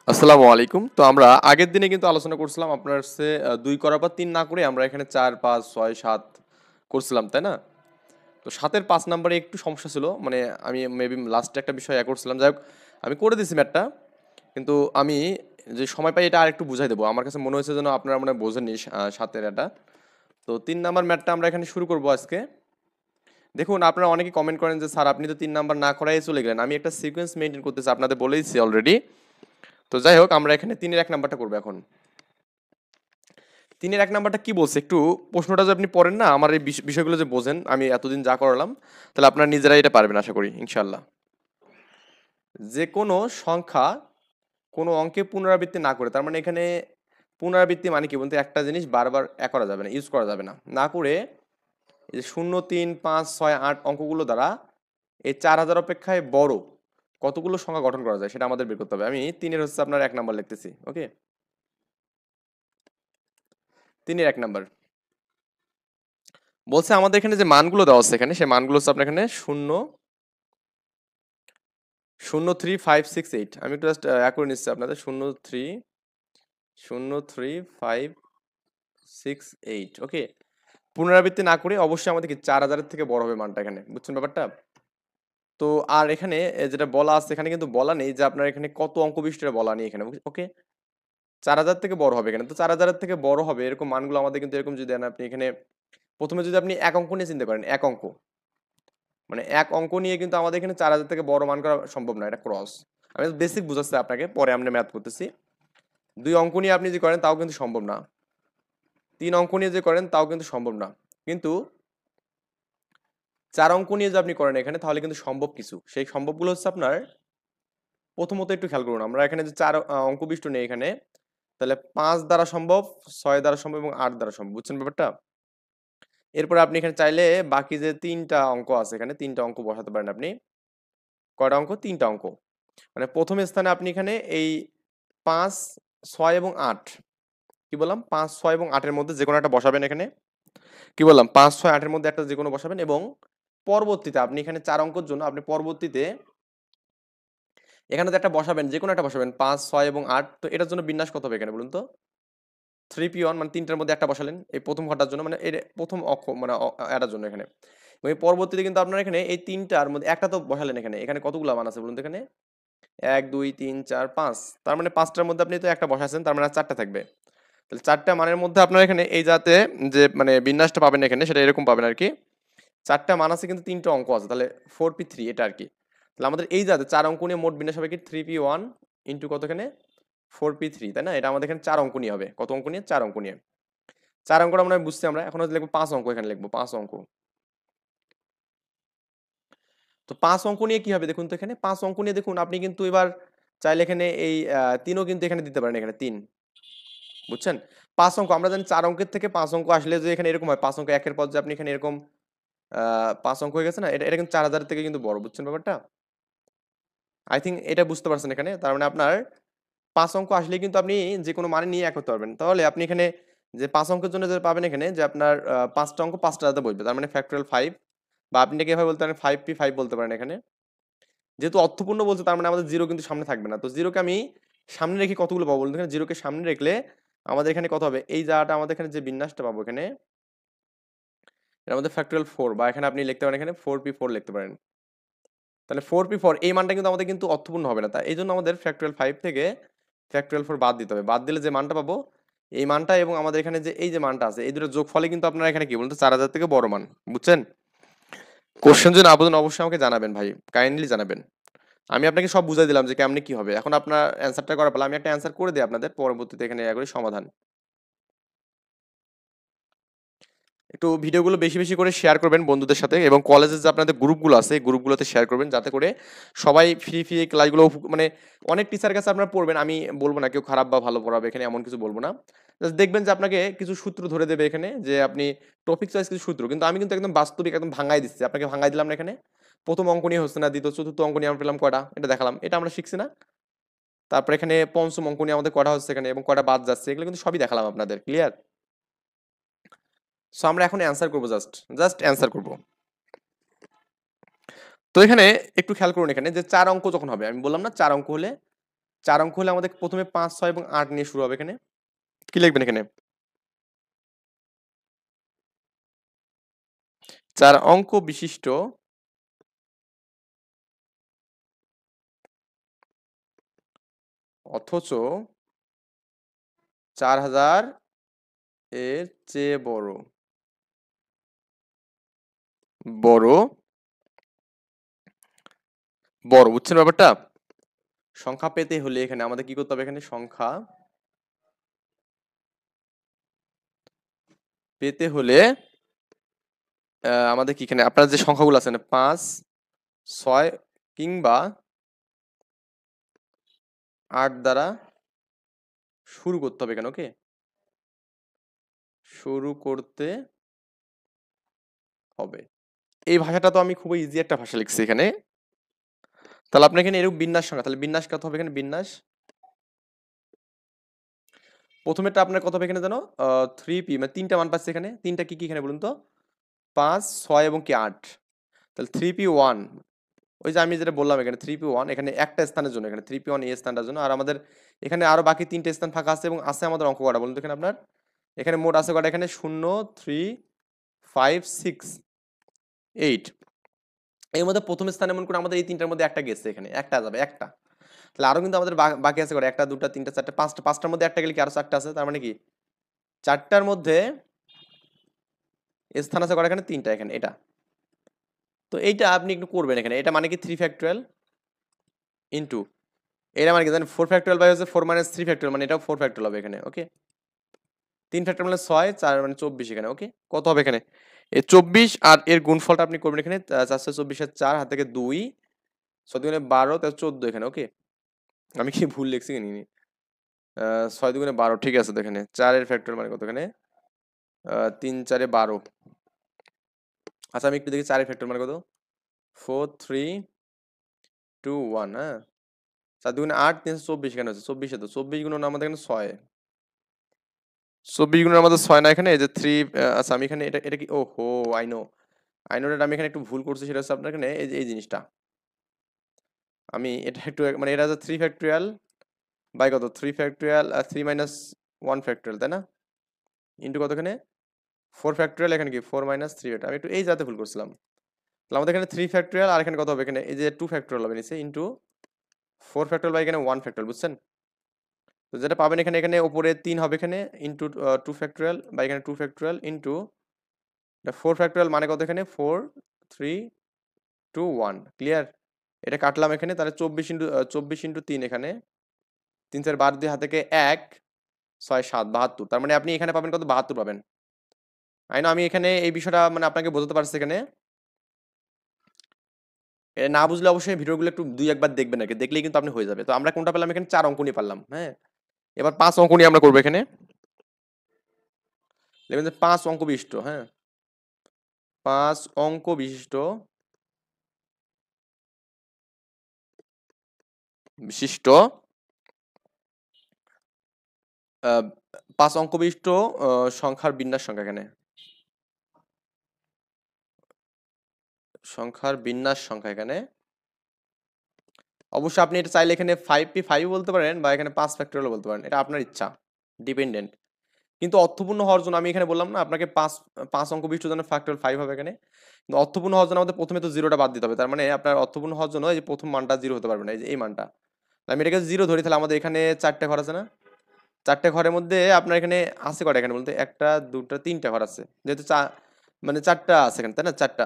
আসসালামু আলাইকুম। তো আমরা আগের দিনে কিন্তু আলোচনা করছিলাম আপনার হচ্ছে ২ করার পর ৩ না করে আমরা এখানে ৪, ৫, ৬, ৭ করছিলাম, তাই না? তো ৭ এর ৫ নাম্বারে একটু সমস্যা ছিল। মানে আমি মেবি লাস্টে একটা বিষয় করছিলাম। যাই হোক, আমি করে দিছি ম্যাথটা। কিন্তু আমি যে সময় পাই এটা আরেকটু বুঝাই দেবো। আমার কাছে মনে হয়েছে যেন আপনারা মনে হয় বোঝেননি ৭ এর এটা। তো ৩ নাম্বার ম্যাথটা আমরা এখানে শুরু করব আজকে। দেখুন আপনারা অনেকেই কমেন্ট করেন যে স্যার আপনি তো ৩ নাম্বার না করাই চলে গেলেন। আমি একটা সিকোয়েন্স মেইনটেইন করতেছি আপনাদের বলেইছি অলরেডি। তো যাই হোক আমরা এখানে ৩ এর ১ নাম্বারটা করব এখন। ৩ এর ১ নাম্বারটা কি বলছে একটু প্রশ্নটা যদি আপনি পড়েন না আমার এই বিষয়গুলো যে বোঝেন আমি এতদিন যা করালাম তাহলে আপনারা নিজেরাই এটা পারবেন আশা করি ইনশাল্লাহ। যে কোনো সংখ্যা কোনো অঙ্কে পুনরাবৃত্তি না করে, তার মানে এখানে পুনরাবৃত্তি মানে কি বলতে একটা জিনিস বারবার করা যাবে না, ইউজ করা যাবে না, না করে এই যে ০, ৩, ৫, ৬, ৮ অঙ্কগুলো দ্বারা এই ৪,০০০ অপেক্ষায় বড় কতগুলো সংখ্যা গঠন করা যায় সেটা আমাদের বের করতে হবে। আমি ৩ এর হচ্ছে আপনার ১ নাম্বার লিখতেছি। ওকে, ৩ এর ১ নাম্বার বলছে আমাদের এখানে যে মানগুলো দেওয়া আছে এখানে সেই মানগুলো হচ্ছে আপনার এখানে ০.০৩৫৬৮। আমি একটু জাস্ট করে নিচ্ছি আপনাদের ০.০৩৫৬৮। ওকে, পুনরাবৃত্তি না করে অবশ্যই আমাদের কি ৪,০০০ থেকে বড় হবে মানটা এখানে, বুঝছেন ব্যাপারটা? তো আর এখানে যেটা বলা আছে এখানে কিন্তু বলা নেই যে আপনার এখানে কত অঙ্ক বিশিষ্ট বলা নেই এখানে। ওকে, ৪,০০০ থেকে বড় হবে এখানে। তো ৪,০০০ থেকে বড় হবে এরকম মানগুলো আমাদের কিন্তু এরকম যদি দেন আপনি এখানে প্রথমে যদি আপনি এক অঙ্ক নিয়ে চিন্তা করেন, এক অঙ্ক মানে এক অঙ্ক নিয়ে কিন্তু আমাদের এখানে ৪,০০০ থেকে বড় মান করা সম্ভব না, এটা ক্রস। আমি বেসিক বুঝাচ্ছি আপনাকে, পরে আমরা ম্যাথ করতেছি। ২ অঙ্ক নিয়ে আপনি যে করেন তাও কিন্তু সম্ভব না। ৩ অঙ্ক নিয়ে যে করেন তাও কিন্তু সম্ভব না। কিন্তু ৪ অঙ্ক নিয়ে যে আপনি করেন এখানে তাহলে কিন্তু সম্ভব কিছু। সেই সম্ভবগুলো হচ্ছে আপনার প্রথমত একটু খেয়াল করুন। আমরা এখানে যে ৪ অঙ্ক বিশিষ্ট নেই এখানে, তাহলে ৫ দ্বারা সম্ভব, ৬ দ্বারা সম্ভব এবং ৮ দ্বারা সম্ভব। বুঝছেন ব্যাপারটা? এরপরে আপনি এখানে চাইলে বাকি যে ৩ টা অঙ্ক আছে এখানে ৩ টা অঙ্ক বসাতে পারেন আপনি। কয়টা অঙ্ক? ৩ টা অঙ্ক। মানে প্রথম স্থানে আপনি এখানে এই ৫, ৬ এবং ৮, কি বললাম? ৫, ৬ এবং ৮ এর মধ্যে যেকোনো একটা বসাবেন এখানে। কি বললাম? ৫, ৬, ৮ এর মধ্যে একটা যেকোনো বসাবেন এবং পরবর্তীতে আপনি এখানে ৪ অঙ্কের জন্য আপনি পরবর্তীতে এখানে যে একটা বসাবেন, যেকোনো একটা বসাবেন ৫, ৬ এবং ৮। তো এটার জন্য বিন্যাস কত হবে এখানে বলুন তো? 3p1 মানে ৩ টার মধ্যে একটা বসালেন এই প্রথম ঘরটার জন্য, মানে এর প্রথম অক্ষ মানে এটার জন্য এখানে। এবং এই পরবর্তীতে কিন্তু আপনার এখানে এই ৩ টার মধ্যে একটা তো বসালেন এখানে। এখানে কতগুলা মান আছে বলুন তো এখানে? ১, ২, ৩, ৪, ৫। তার মানে ৫ টার মধ্যে আপনি তো একটা বসাইছেন, তার মানে আর ৪ টা থাকবে। তাহলে ৪ টা মানের মধ্যে আপনার এখানে এই যাতে যে মানে বিন্যাসটা পাবেন এখানে সেটা এরকম পাবেন আরকি। ৪ টা মান আছে কিন্তু ৩ টা অঙ্ক আছে। তাহলে 4p3 এটা আরকি। তাহলে আমাদের এই যাতে ৪ অঙ্ক নিয়ে মোট বিন্যাস হবে কি 3p1 ইনটু কত এখানে 4p3, তাই না? এটা আমাদের এখানে ৪ অঙ্ক নিয়ে হবে। কত অঙ্ক নিয়ে? ৪ অঙ্ক নিয়ে। ৪ অঙ্কটা মনে হয় বুঝছি আমরা। এখন হচ্ছে লিখব ৫ অঙ্ক, এখানে লিখব ৫ অঙ্ক। তো ৫ অঙ্ক নিয়ে কি হবে দেখুন তো এখানে ৫ অঙ্ক নিয়ে দেখুন আপনি কিন্তু এবার চাইলে এখানে এই ৩ ও কিন্তু এখানে দিতে পারেন এখানে ৩। বুঝছেন? ৫ অঙ্ক আমরা জানি ৪ অঙ্কের থেকে ৫ অঙ্ক আসলে যে এখানে এরকম হয় ৫ অঙ্ক একের পর যে আপনি এখানে এরকম ৫ অঙ্ক হয়ে গেছে না? এটা কিন্তু ৪,০০০ থেকে কিন্তু বড়। বুঝছেন ব্যাপারটা? আই থিংক এটা বুঝতে পারছেন এখানে। তার মানে আপনার ৫ অঙ্ক আসলেই কিন্তু আপনি যেকোনো মানে নিয়ে এক হতে পারবেন। তাহলে আপনি এখানে যে ৫ অঙ্কের জন্য যে পাবেন এখানে যে আপনার ৫ টা অঙ্ক ৫ টা ধাপে বসবে। তার মানে ফ্যাক্টোরিয়াল ৫, বা আপনি এটাকে এভাবে বলতে পারেন 5p5 বলতে পারেন এখানে। যেহেতু অর্থপূর্ণ বলছে তার মানে আমাদের 0 কিন্তু সামনে থাকবে না। তো 0 কে আমি সামনে রেখে কতগুলো পাবো বলুন? এখানে 0 কে সামনে রাখলে আমাদের এখানে কত হবে? এই জায়গাটা আমাদের এখানে যে বিন্যাসটা পাবো এখানে, এর মধ্যে ফ্যাক্টোরিয়াল 4, বা এখানে আপনি লিখতে পারেন এখানে 4p4 লিখতে পারেন। তাহলে 4p4 এই মানটা কিন্তু আমাদের কিন্তু অর্থপূর্ণ হবে না। তাই এইজন্য আমাদের ফ্যাক্টোরিয়াল ৫ থেকে ফ্যাক্টোরিয়াল 4 বাদ দিতে হবে। বাদ দিলে যে মানটা পাবো এই মানটা এবং আমাদের এখানে যে এই যে মানটা আছে এই দুটোর যোগফলে কিন্তু আপনারা এখানে কি বলুন তো ৪,০০০ থেকে বড় মান। বুঝছেন? কোশ্চেন যদি না বোঝেন অবশ্যই আমাকে জানাবেন ভাই। কাইন্ডলি জানাবেন। আমি আপনাকে সব বুঝাই দিলাম যে কেমনে কি হবে। এখন আপনার অ্যান্সারটা করার পালা। আমি একটা অ্যান্সার করে দেই আপনাদের। পরবর্তীতে এখানে করি সমাধান। একটু ভিডিওগুলো বেশি, বেশি করে শেয়ার করবেন বন্ধুদের সাথে এবং কলেজের যে আপনাদের গ্রুপগুলো আছে, এই গ্রুপগুলোতে শেয়ার করবেন যাতে করে সবাই ফ্রি এই ক্লাসগুলো মানে অনেক টিচারের কাছে আপনারা পড়বেন। আমি বলব না কেউ খারাপ বা ভালো পড়াবে এখানে এমন কিছু বলব না। জাস্ট দেখবেন যে আপনাকে কিছু সূত্র ধরে দেবে এখানে যে আপনি টপিক ওয়াইজ কিছু সূত্র। কিন্তু আমি কিন্তু একদম বাস্তবিক একদম ভাঙায় দিচ্ছি। আপনাকে ভাঙায় দিলাম না এখানে। ১ম অঙ্ক নিয়ে হচ্ছে না, ২য়, চতুর্থ অঙ্ক নিয়ে আমরা পেলাম কয়টা? এটা দেখালাম। এটা আমরা শিখছি না? তারপর এখানে পঞ্চম অঙ্ক নিয়ে আমাদের কয়টা হচ্ছে এখানে এবং কয়টা বাদ যাচ্ছে এগুলো কিন্তু সবই দেখালাম আপনাদের। ক্লিয়ার? সো আমরা এখন অ্যান্সার করব জাস্ট অ্যান্সার করব। তো এখানে একটু খেয়াল করুন এখানে যে ৪ অঙ্ক যখন হবে আমি বললাম না ৪ অঙ্ক হলে 4 অঙ্ক হলে আমাদের প্রথমে 5, 6 এবং 8 নিয়ে শুরু হবে এখানে। কি লিখবেন এখানে? 4 অঙ্ক বিশিষ্ট অথচ 4000 এর চেয়ে বড় বড় বড় বুঝছেন ব্যাপারটা? সংখ্যা পেতে হলে এখানে আমাদের কি করতে হবে? এখানে সংখ্যা পেতে হলে আমাদের কি এখানে আপনার যে সংখ্যাগুলো আছে 5, 6 কিংবা 8 দ্বারা শুরু করতে হবে এখানে। ওকে, শুরু করতে হবে। এই ভাষাটা তো আমি খুবই ইজি একটা ভাষা লিখছি এখানে। তাহলে আপনার এখানে এরকম বিন্যাস সংখ্যা, তাহলে বিন্যাস কত হবে এখানে? বিন্যাস প্রথমেরটা আপনার কত হবে এখানে জানো? 3p, মানে তিনটা মান পাচ্ছে এখানে। তিনটা কি কি এখানে বলুন তো? 5, 6 এবং কি 8। তাহলে 3p1, ওই যে আমি যেটা বললাম এখানে 3p1 এখানে একটা স্থানের জন্য, এখানে 3p1 এই স্থানটার জন্য। আর আমাদের এখানে আরো বাকি তিনটে স্থান ফাঁকা আছে এবং আছে আমাদের অঙ্ক কটা বলুন তো এখানে আপনার? এখানে মোট আছে কটা? এখানে 0, 3, 5, 6, 8। এর মধ্যে প্রথম স্থানে মনে করুন আমাদের এই তিনটার মধ্যে একটা গেছে, এখানে একটা যাবে একটা। তাহলে আরো কিন্তু আমাদের বাকি আছে কটা? একটা, দুটা, তিনটা, চারটা, পাঁচটা। পাঁচটার মধ্যে একটা গেলে কি আরো চারটা আছে, তার মানে কি চারটার মধ্যে স্থান আছে কটা? এখানে তিনটা, এখানে এটা। তো এইটা আপনি একটু করবেন এখানে। এটা মানে কি 3 ফ্যাক্টরিয়াল ইন্টু, এটা মানে কি জানেন? 4 ফ্যাক্টরিয়াল বাই হচ্ছে 4 মাইনাস 3 ফ্যাক্টরিয়াল, মানে এটাও 4 ফ্যাক্টরিয়াল হবে এখানে। ওকে, 3 ফ্যাক্টরিয়াল মানে 6, 4 মানে 24 এখানে। ওকে, কত হবে এখানে? এই 24 আর এর গুণফলটা আপনি করবেন এখানে। 424 এর 4 হাত থেকে 2, 6 দুগুণে 12, তাহলে 14 এখানে। ওকে, আমি কি ভুল লিখছি কি? 6 দুগুণে 12, ঠিক আছে। তো এখানে 4 এর ফ্যাক্টরিয়াল মানে কত এখানে? 3, 4 এ 12। আচ্ছা আমি একটু দেখি 4 এর ফ্যাক্টরিয়াল মানে কত? 4, 3, 2, 1। হ্যাঁ, 4 দুগুণে 8, 324 এখানে হচ্ছে 24 এ। তো 24 গুণন আমাদের এখানে 6, 24 গুণের আমাদের 6 না এখানে? এই যে 3। আচ্ছা আমি এখানে এটা এটা কি, ওহো, আই নো দ্যাট আমি এখানে একটু ভুল করছি। সেটা হচ্ছে আপনার এখানে এই যে এই জিনিসটা, আমি এটা একটু মানে এটা হচ্ছে 3 ফ্যাক্টরিয়াল বাই কত? 3 ফ্যাক্টরিয়াল 3 মাইনাস 1 ফ্যাক্টরিয়াল, তাই না? ইন্টু কত এখানে? 4 ফ্যাক্টরিয়াল, এখানে কি 4 মাইনাস 3। এটা আমি একটু এই জাতে ভুল করছিলাম। তাহলে আমাদের এখানে 3 ফ্যাক্টরিয়াল আর এখানে কত হবে? এখানে এই যে 2 ফ্যাক্টরিয়াল হবে নিচে, ইন্টু 4 ফ্যাক্টরিয়াল বাই এখানে 1 ফ্যাক্টরিয়াল, বুঝছেন? তো যেটা পাবেন এখানে, এখানে উপরে 3 হবে এখানে, ইন্টু 2 ফ্যাক্টরিয়াল বা এখানে 2 ফ্যাক্টরিয়াল ইন্টু 4 ফ্যাক্টরিয়াল মানে কত? এখানে 4, 3, 2, 1। ক্লিয়ার? এটা কাটলাম এখানে, তাহলে 24 ইন্টু 3 এখানে 3, 4, 12 দিয়ে হাত থেকে 1, 6, 7, 72। তার মানে আপনি এখানে পাবেন কত? 72 পাবেন। আমি এখানে এই বিষয়টা মানে আপনাকে বোঝাতে পারছি এখানে। এটা না বুঝলে অবশ্যই ভিডিওগুলো একটু 2 একবার দেখবেন আর কি, দেখলেই কিন্তু আপনি হয়ে যাবে। তো আমরা কোনটা পেলাম এখানে? 4 অঙ্ক নিয়ে পারলাম। হ্যাঁ, এবার 5 অঙ্ক নিয়ে আমরা করবো এখানে। দেখবেন যে 5 অঙ্ক বিশিষ্ট, হ্যাঁ, 5 অঙ্ক বিশিষ্ট বিশিষ্ট আহ, 5 অঙ্ক বিশিষ্ট সংখ্যার বিন্যাস সংখ্যা এখানে, সংখ্যার বিন্যাস সংখ্যা এখানে। অবশ্যই আপনি এটা চাইলে এখানে 5p5 বলতে পারেন বা এখানে 5 ফ্যাক্টরিয়াল বলতে পারেন, এটা আপনার ইচ্ছা, ডিপেন্ডেন্ট। কিন্তু অর্থপূর্ণ হওয়ার জন্য আমি এখানে বললাম না আপনাকে 5 অঙ্ক বিশিষ্ট জন্য ফ্যাক্টরিয়াল 5 হবে এখানে। কিন্তু অর্থপূর্ণ হওয়ার জন্য আমাদের প্রথমে তো জিরোটা বাদ দিতে হবে। তার মানে আপনার অর্থপূর্ণ হওয়ার জন্য এই যে প্রথম মানটা জিরো হতে পারবে না, এই যে এই মানটা। আমি এটাকে জিরো ধরি, তাহলে আমাদের এখানে 4টে ঘর আছে না? 4টে ঘরের মধ্যে আপনার এখানে আছে কটা? এখানে বলতে একটা, দুটা, 3টে ঘর আছে, যেহেতু মানে 4টা আছে এখানে, তাই না? 4টা।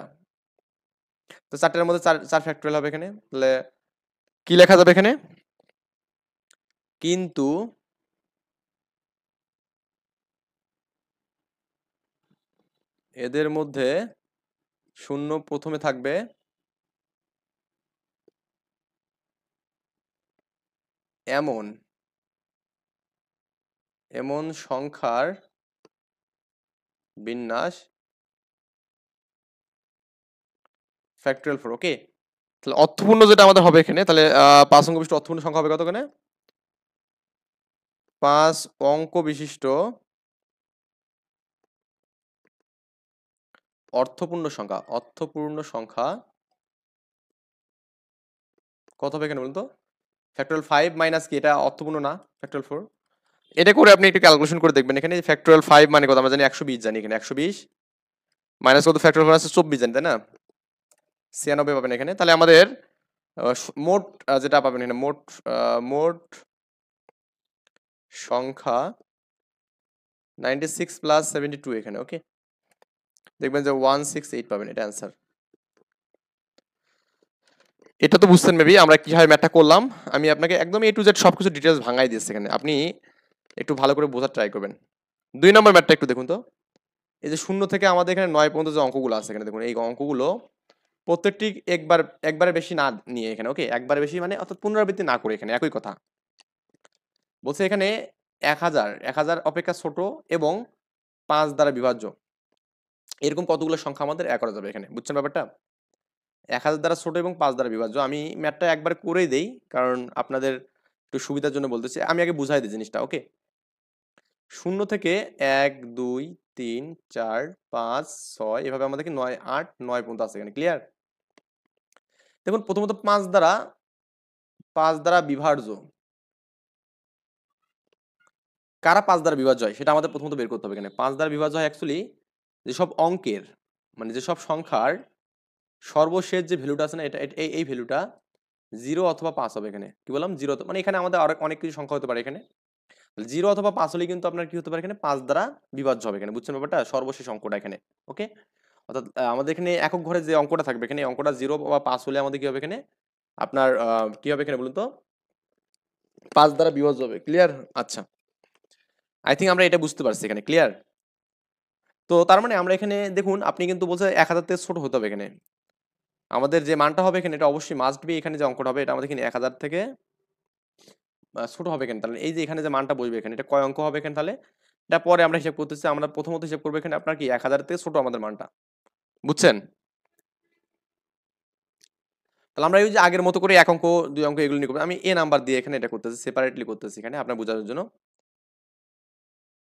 তো 4টার মধ্যে 4 4 ফ্যাক্টরিয়াল হবে এখানে। তাহলে কি লেখা যাবে এখানে? কিন্তু এদের মধ্যে শূন্য প্রথমে থাকবে এমন এমন সংখ্যার বিন্যাস ফ্যাক্টরিয়াল 4। ওকে, তাহলে অর্থপূর্ণ যেটা আমাদের হবে এখানে, তাহলে 5 অঙ্ক বিশিষ্ট অর্থপূর্ণ সংখ্যা হবে কত এখানে? 5 অঙ্ক বিশিষ্ট অর্থপূর্ণ সংখ্যা কত হবে এখানে বলুন তো? ফ্যাক্টোরিয়াল 5 মাইনাস কি, এটা অর্থপূর্ণ না, ফ্যাক্টোরিয়াল 4। এটা করে আপনি একটু ক্যালকুলেশন করে দেখবেন, এখানে ফ্যাক্টোরিয়াল 5 মানে কত আমরা জানি 120 জানি, এখানে 120 মাইনাস কত, ফ্যাক্টোরিয়াল 4 আছে 24 জানি, তাই না, 96 পাবেন এখানে। তাহলে আমাদের মোট যেটা পাবেন এখানে, মোট সংখ্যা 96 প্লাস 72 এখানে, ওকে। দেখবেন যে 168 পাবেন, এটা অ্যান্সার। এটা তো বুঝছেন মেবি আমরা কিভাবে ম্যাথটা করলাম। আমি আপনাকে একদম A to Z সবকিছু ডিটেলস ভাঙাই দিয়েছি এখানে, আপনি একটু ভালো করে বোঝার ট্রাই করবেন। 2 নম্বর ম্যাথটা একটু দেখুন তো। এই যে 0 থেকে আমাদের এখানে 9 পর্যন্ত যে অঙ্কগুলো আছে এখানে দেখুন, এই অঙ্কগুলো প্রত্যেকটি একবারে বেশি না নিয়ে এখানে, ওকে, একবারে বেশি মানে অর্থাৎ পুনরাবৃত্তি না করে এখানে একই কথা বলছে। এখানে 1000 অপেক্ষা ছোট এবং 5 দ্বারা বিভাজ্য, এরকম কতগুলো সংখ্যা আমাদের এক করা যাবে এখানে, বুঝছেন ব্যাপারটা? 1000 দ্বারা ছোট এবং 5 দ্বারা বিভাজ্য। আমি ম্যাথটা একবার করেই দেই, কারণ আপনাদের একটু সুবিধার জন্য বলতেছি। আমি আগে বুঝাই দিই জিনিসটা, ওকে। 0 থেকে 1 2 3 4 5 6 এভাবে আমাদেরকে 9 8 9 পর্যন্ত আছে এখানে, ক্লিয়ার? দেখুন প্রথমত 5 দ্বারা বিভাজ্য, কারা 5 দ্বারা বিভাজ্য হয় সেটা আমাদের প্রথমত বের করতে হবে এখানে। 5 দ্বারা বিভাজ্য হয় অ্যাকচুয়ালি যেসব অঙ্কের, মানে যেসব সংখ্যার সর্বশেষ যে ভ্যালুটা আছে না, এটা এই ভ্যালুটা 0 অথবা 5 হবে এখানে। কি বললাম, 0, মানে এখানে আমাদের আরো অনেক কিছু সংখ্যা হতে পারে এখানে। 0 অথবা 5 হলে কিন্তু আপনার কি হতে পারে এখানে, 5 দ্বারা বিভাজ্য হবে এখানে, বুঝছেন ব্যাপারটা? সর্বশেষ অঙ্কটা এখানে, ওকে। অর্থাৎ আমাদের এখানে একক ঘরে যে অঙ্কটা থাকবে এখানে, এই অঙ্কটা 0 বা 5 হলে আমাদের কি হবে এখানে, আপনার কি হবে এখানে বলুন তো, 5 দ্বারা বিভাজ্য হবে, ক্লিয়ার? আচ্ছা, আই থিঙ্ক আমরা এটা বুঝতে পারছি এখানে, ক্লিয়ার? তো তার মানে আমরা এখানে দেখুন, আপনি কিন্তু বলছে 1000 থেকে ছোট হতে হবে এখানে। আমাদের যে মানটা হবে এখানে, এটা অবশ্যই মাস্ট বি, এখানে যে অঙ্কটা হবে এটা আমাদের এখানে 1000 থেকে ছোট হবে এখানে। তাহলে এই যে এখানে যে মানটা বসবে এখানে, এটা কয় অঙ্ক হবে এখানে তাহলে? এটা পরে আমরা হিসাব করতেছি। আমরা প্রথমত হিসাব করবো এখানে আপনার কি 1000 থেকে ছোট আমাদের মানটা, বুঝছেন? তাহলে আমরা এই যে আগের মতো করে 1 অঙ্ক 2 অঙ্ক এগুলো নিয়ে করবো। আমি এ নাম্বার দিয়ে এখানে এটা করতেছি, সেপারেটলি করতেছি এখানে আপনার বোঝার জন্য।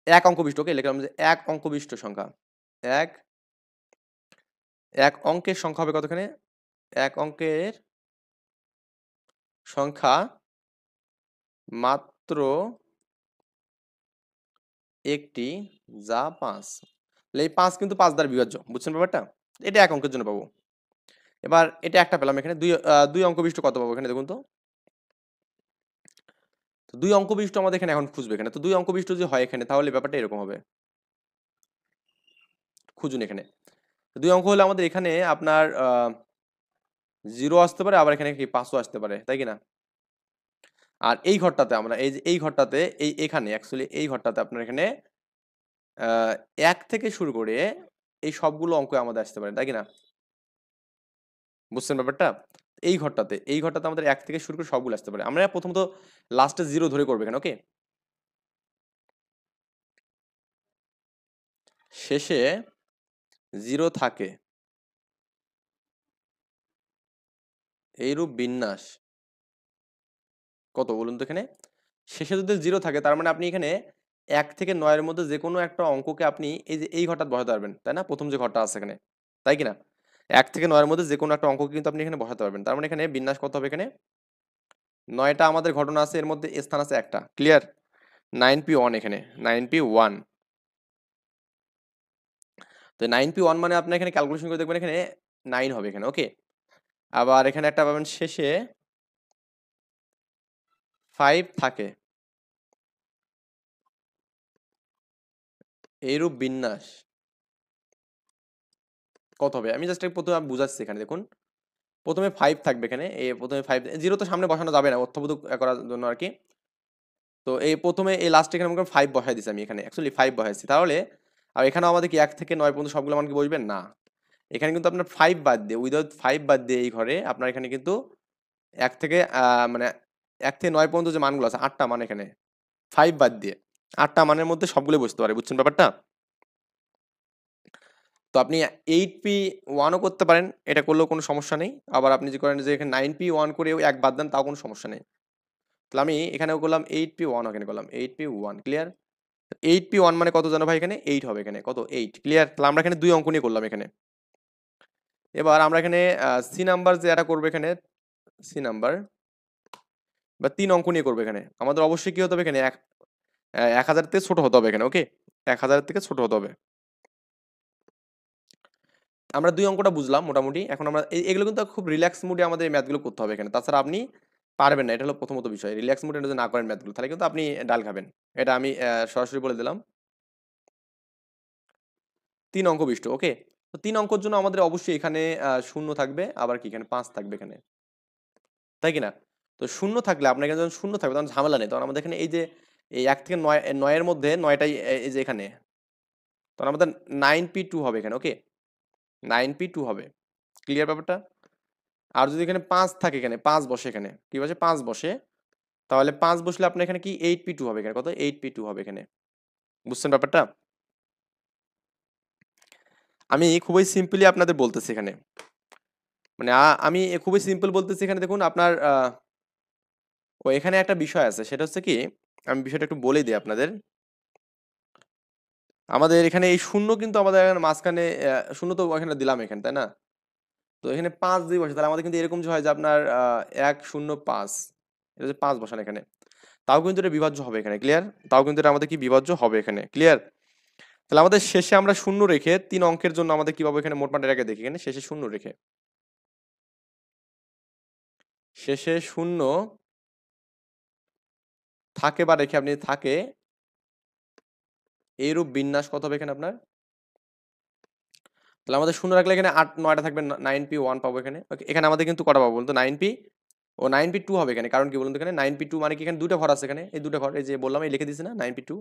1 অঙ্ক বিশিষ্ট, ওকে, লিখলাম যে 1 অঙ্ক বিশিষ্ট সংখ্যা। 1 অঙ্কের সংখ্যা হবে কতখানে? 1 অঙ্কের সংখ্যা মাত্র একটি, যা 5। এই 5 কিন্তু 5 দ্বারা বিভাজ্য, বুঝছেন ব্যাপারটা? এটা 1 অঙ্কের জন্য পাবো। এবার এটা একটা পেলাম এখানে। 2 অঙ্ক বিশিষ্ট কত পাবো এখানে দেখুন তো। 2 অঙ্ক বিশিষ্ট আমাদের এখানে এখন খুঁজবে এখানে। তো 2 অঙ্ক বিশিষ্ট যদি হয় এখানে, তাহলে ব্যাপারটা এরকম হবে। খুঁজুন এখানে। 2 অঙ্ক হলে আমাদের এখানে আপনার 0 আসতে পারে, আবার এখানে কি 5ও আসতে পারে, তাই কি না? আর এই ঘরটাতে আমরা এই যে এই ঘরটাতে এখানে অ্যাকচুয়ালি এই ঘরটাতে আপনার এখানে 1 থেকে শুরু করে এই সবগুলো অঙ্ক আমাদের আসতে পারে, তাই কি না? বুঝছেন ব্যাপারটা? এই ঘরটাতে আমাদের 1 থেকে শুরু করে সবগুলো আসতে পারে। আমরা প্রথমত লাস্টে 0 ধরে করব এখানে, ওকে। শেষে 0 থাকে এইরূপ বিন্যাস কত বলুন তো এখানে? শেষে যদি 0 থাকে তার মানে আপনি এখানে 1 থেকে 9 এর মধ্যে যেকোনো একটা অঙ্ককে আপনি এই যে এই ঘরটাতে বসাতে পারবেন, তাই না? প্রথম যে ঘরটা আছে এখানে, তাই কি না? 1 থেকে 9 এর মধ্যে যেকোনো একটা অঙ্ককে কিন্তু আপনি এখানে বসাতে পারবেন। তার মানে এখানে বিন্যাস কত হবে এখানে? 9 টা আমাদের ঘটনা আছে, এর মধ্যে স্থান আছে একটা, ক্লিয়ার? 9p1 এখানে, 9p1। তো 9p1 মানে আপনি এখানে ক্যালকুলেশন করে দেখবেন এখানে 9 হবে এখানে, ওকে। আবার এখানে একটা পাবেন শেষে 5 থাকে এইরূপ বিন্যাস কত হবে? আমি জাস্ট প্রথমে বুঝাচ্ছি এখানে দেখুন। প্রথমে 5 থাকবে এখানে, প্রথমে 5, 0 তো সামনে বসানো যাবে না অর্থবোধ করার জন্য আরকি। তো এই প্রথমে এই লাস্টে এখানে মনে করেন 5 বসায় দিছি আমি এখানে। অ্যাকচুয়ালি 5 বসাইছি। তাহলে আর এখানেও আমাদের কি 1 থেকে 9 পর্যন্ত সবগুলো মান কি বসবেন? না। এখানে কিন্তু আপনার 5 বাদ দিয়ে, উইথআউট 5 বাদ দিয়ে এই ঘরে আপনার এখানে কিন্তু 1 থেকে মানে 1 থেকে 9 পর্যন্ত যে মানগুলো আছে 8 টা মান এখানে 5 বাদ দিয়ে 8 টা মানের মধ্যে সবগুলোই বসতে পারে, বুঝছেন ব্যাপারটা? তো আপনি 8p1 ও করতে পারেন, এটা করলেও কোনো সমস্যা নেই। আবার আপনি যদি করেন যে এখানে 9p1 করেও 1 বাদ দেন, তাও কোনো সমস্যা নেই। তাহলে আমি এখানেও করলাম 8p1, এখানে করলাম 8p1, ক্লিয়ার? 8p1 মানে কত জানো ভাই? এখানে 8 হবে এখানে, কত? 8, ক্লিয়ার? তাহলে আমরা এখানে 2 অঙ্ক নিয়ে করলাম এখানে। এবার আমরা এখানে সি নাম্বার যে এটা করবো এখানে, সি নাম্বার বা 3 অঙ্ক নিয়ে করবো এখানে, আমাদের অবশ্যই কি হতে হবে এখানে 1000 থেকে ছোট হতে হবে এখানে, ওকে? 1000 থেকে ছোট হতে হবে। আমরা 2 অঙ্কটা বুঝলাম মোটামুটি। এখন আমরা এগুলো কিন্তু খুব রিল্যাক্স মুডে আমাদের এই ম্যাথগুলো করতে হবে এখানে। তাছাড়া আপনি পারবেন না। এটা হলো প্রথমত বিষয়। রিল্যাক্স মুডে যদি না করেন ম্যাথগুলো, তাহলে কিন্তু আপনি ডাল খাবেন। এটা আমি সরাসরি বলে দিলাম। 3 অঙ্ক বিশিষ্ট, ওকে? তো 3 অঙ্কের জন্য আমাদের অবশ্যই এখানে 0 থাকবে, আবার কি এখানে 5 থাকবে এখানে। তাই কি না? তো 0 থাকলে আপনার এখানে যখন 0 থাকবে তখন ঝামেলা নেই। তখন আমাদের এখানে এই যে এই 1 থেকে 9 এর মধ্যে 9 টাই এই যে এখানে। তখন আমাদের 9p2 হবে এখানে, ওকে? 9p2 হবে। ক্লিয়ার ব্যাপারটা? আর যদি এখানে 5 থাকে, এখানে 5 বসে, এখানে কি বসে? 5 বসে, তাহলে 5 বসলে আপনার এখানে কি 8p2 হবে এখানে। কত? 8p2 হবে এখানে। বুঝছেন ব্যাপারটা? আমি খুবই সিম্পলি আপনাদের বলতেছি এখানে। মানে আমি খুবই সিম্পল বলতেছি এখানে, দেখুন আপনার এখানে একটা বিষয় আছে, সেটা হচ্ছে কি, আমি বিষয়টা একটু বলে দিই আপনাদের। আমাদের এখানে এই শূন্য কিন্তু আমাদের এখানে মাঝখানে শূন্য তো এখানে দিলাম এখানে, তাই না? তো এখানে 5 যদি বসে, তাহলে আমাদের কিন্তু এরকম যে হয় যে আপনার 105, এটা যে 5 বসান এখানে, তাও কিন্তু এটা বিভাজ্য হবে এখানে। ক্লিয়ার? তাও কিন্তু এটা আমাদের কি বিভাজ্য হবে এখানে। ক্লিয়ার? তাহলে আমাদের শেষে আমরা শূন্য রেখে 3 অঙ্কের জন্য আমাদের কি পাবো এখানে, মোট মানের আগে দেখি এখানে শেষে শূন্য রেখে, শেষে শূন্য থাকে বা রেখে আপনি থাকে, এইরূপ বিন্যাস কত হবে এখানে আপনার? তাহলে আমাদের শূন্য রাখলে এখানে 8 9টা থাকবে, 9p1 পাবো এখানে। ওকে, এখানে আমাদের কিন্তু কটা পাবো বলুন তো? 9p ও 9p2 হবে এখানে। কারণ কি বলুন তো? এখানে 9p2 মানে কি, এখানে দুটো ঘর আছে এখানে, এই দুটো ঘর, এই যে বললাম এই লিখে দিয়েছি না 9p2,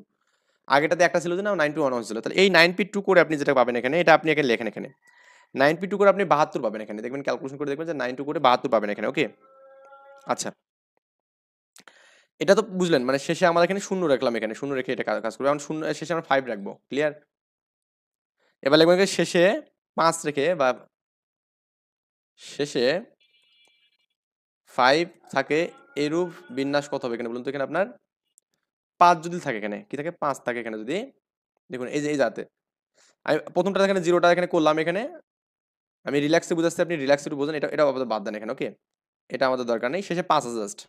আগেটাতে একটা ছিল যে না 9p1 ছিল। তাহলে এই 9p2 করে আপনি যেটা পাবেন এখানে, এটা আপনি এখানে লেখেন এখানে 9p2 করে আপনি 72 পাবেন এখানে। দেখবেন ক্যালকুলেশন করে দেখবেন যে 9 2 করে 72 পাবেন এখানে, ওকে? আচ্ছা, এটা তো বুঝলেন। মানে শেষে আমরা এখানে শূন্য রাখলাম, এখানে শূন্য রেখে এটা কাজ করবে। এখন শূন্য শেষে আমরা 5 রাখবো। ক্লিয়ার? এবার লিখবেন এখানে শেষে 5 রেখে, বা শেষে 5 থাকে, এরূপ বিন্যাস কত হবে এখানে বলুন তো? এখানে আপনার 5 যদি থাকে, এখানে কি থাকে? 5 থাকে এখানে যদি, দেখুন এই যে এই জাতে আমি প্রথমটা এখানে 0টা এখানে করলাম এখানে, আমি রিল্যাক্সে বুঝাচ্ছি, আপনি রিল্যাক্সে একটু বোঝেন। এটা আমাদের বাদ দেন এখানে, ওকে? এটা আমাদের দরকার নেই। শেষে 5 আছে জাস্ট।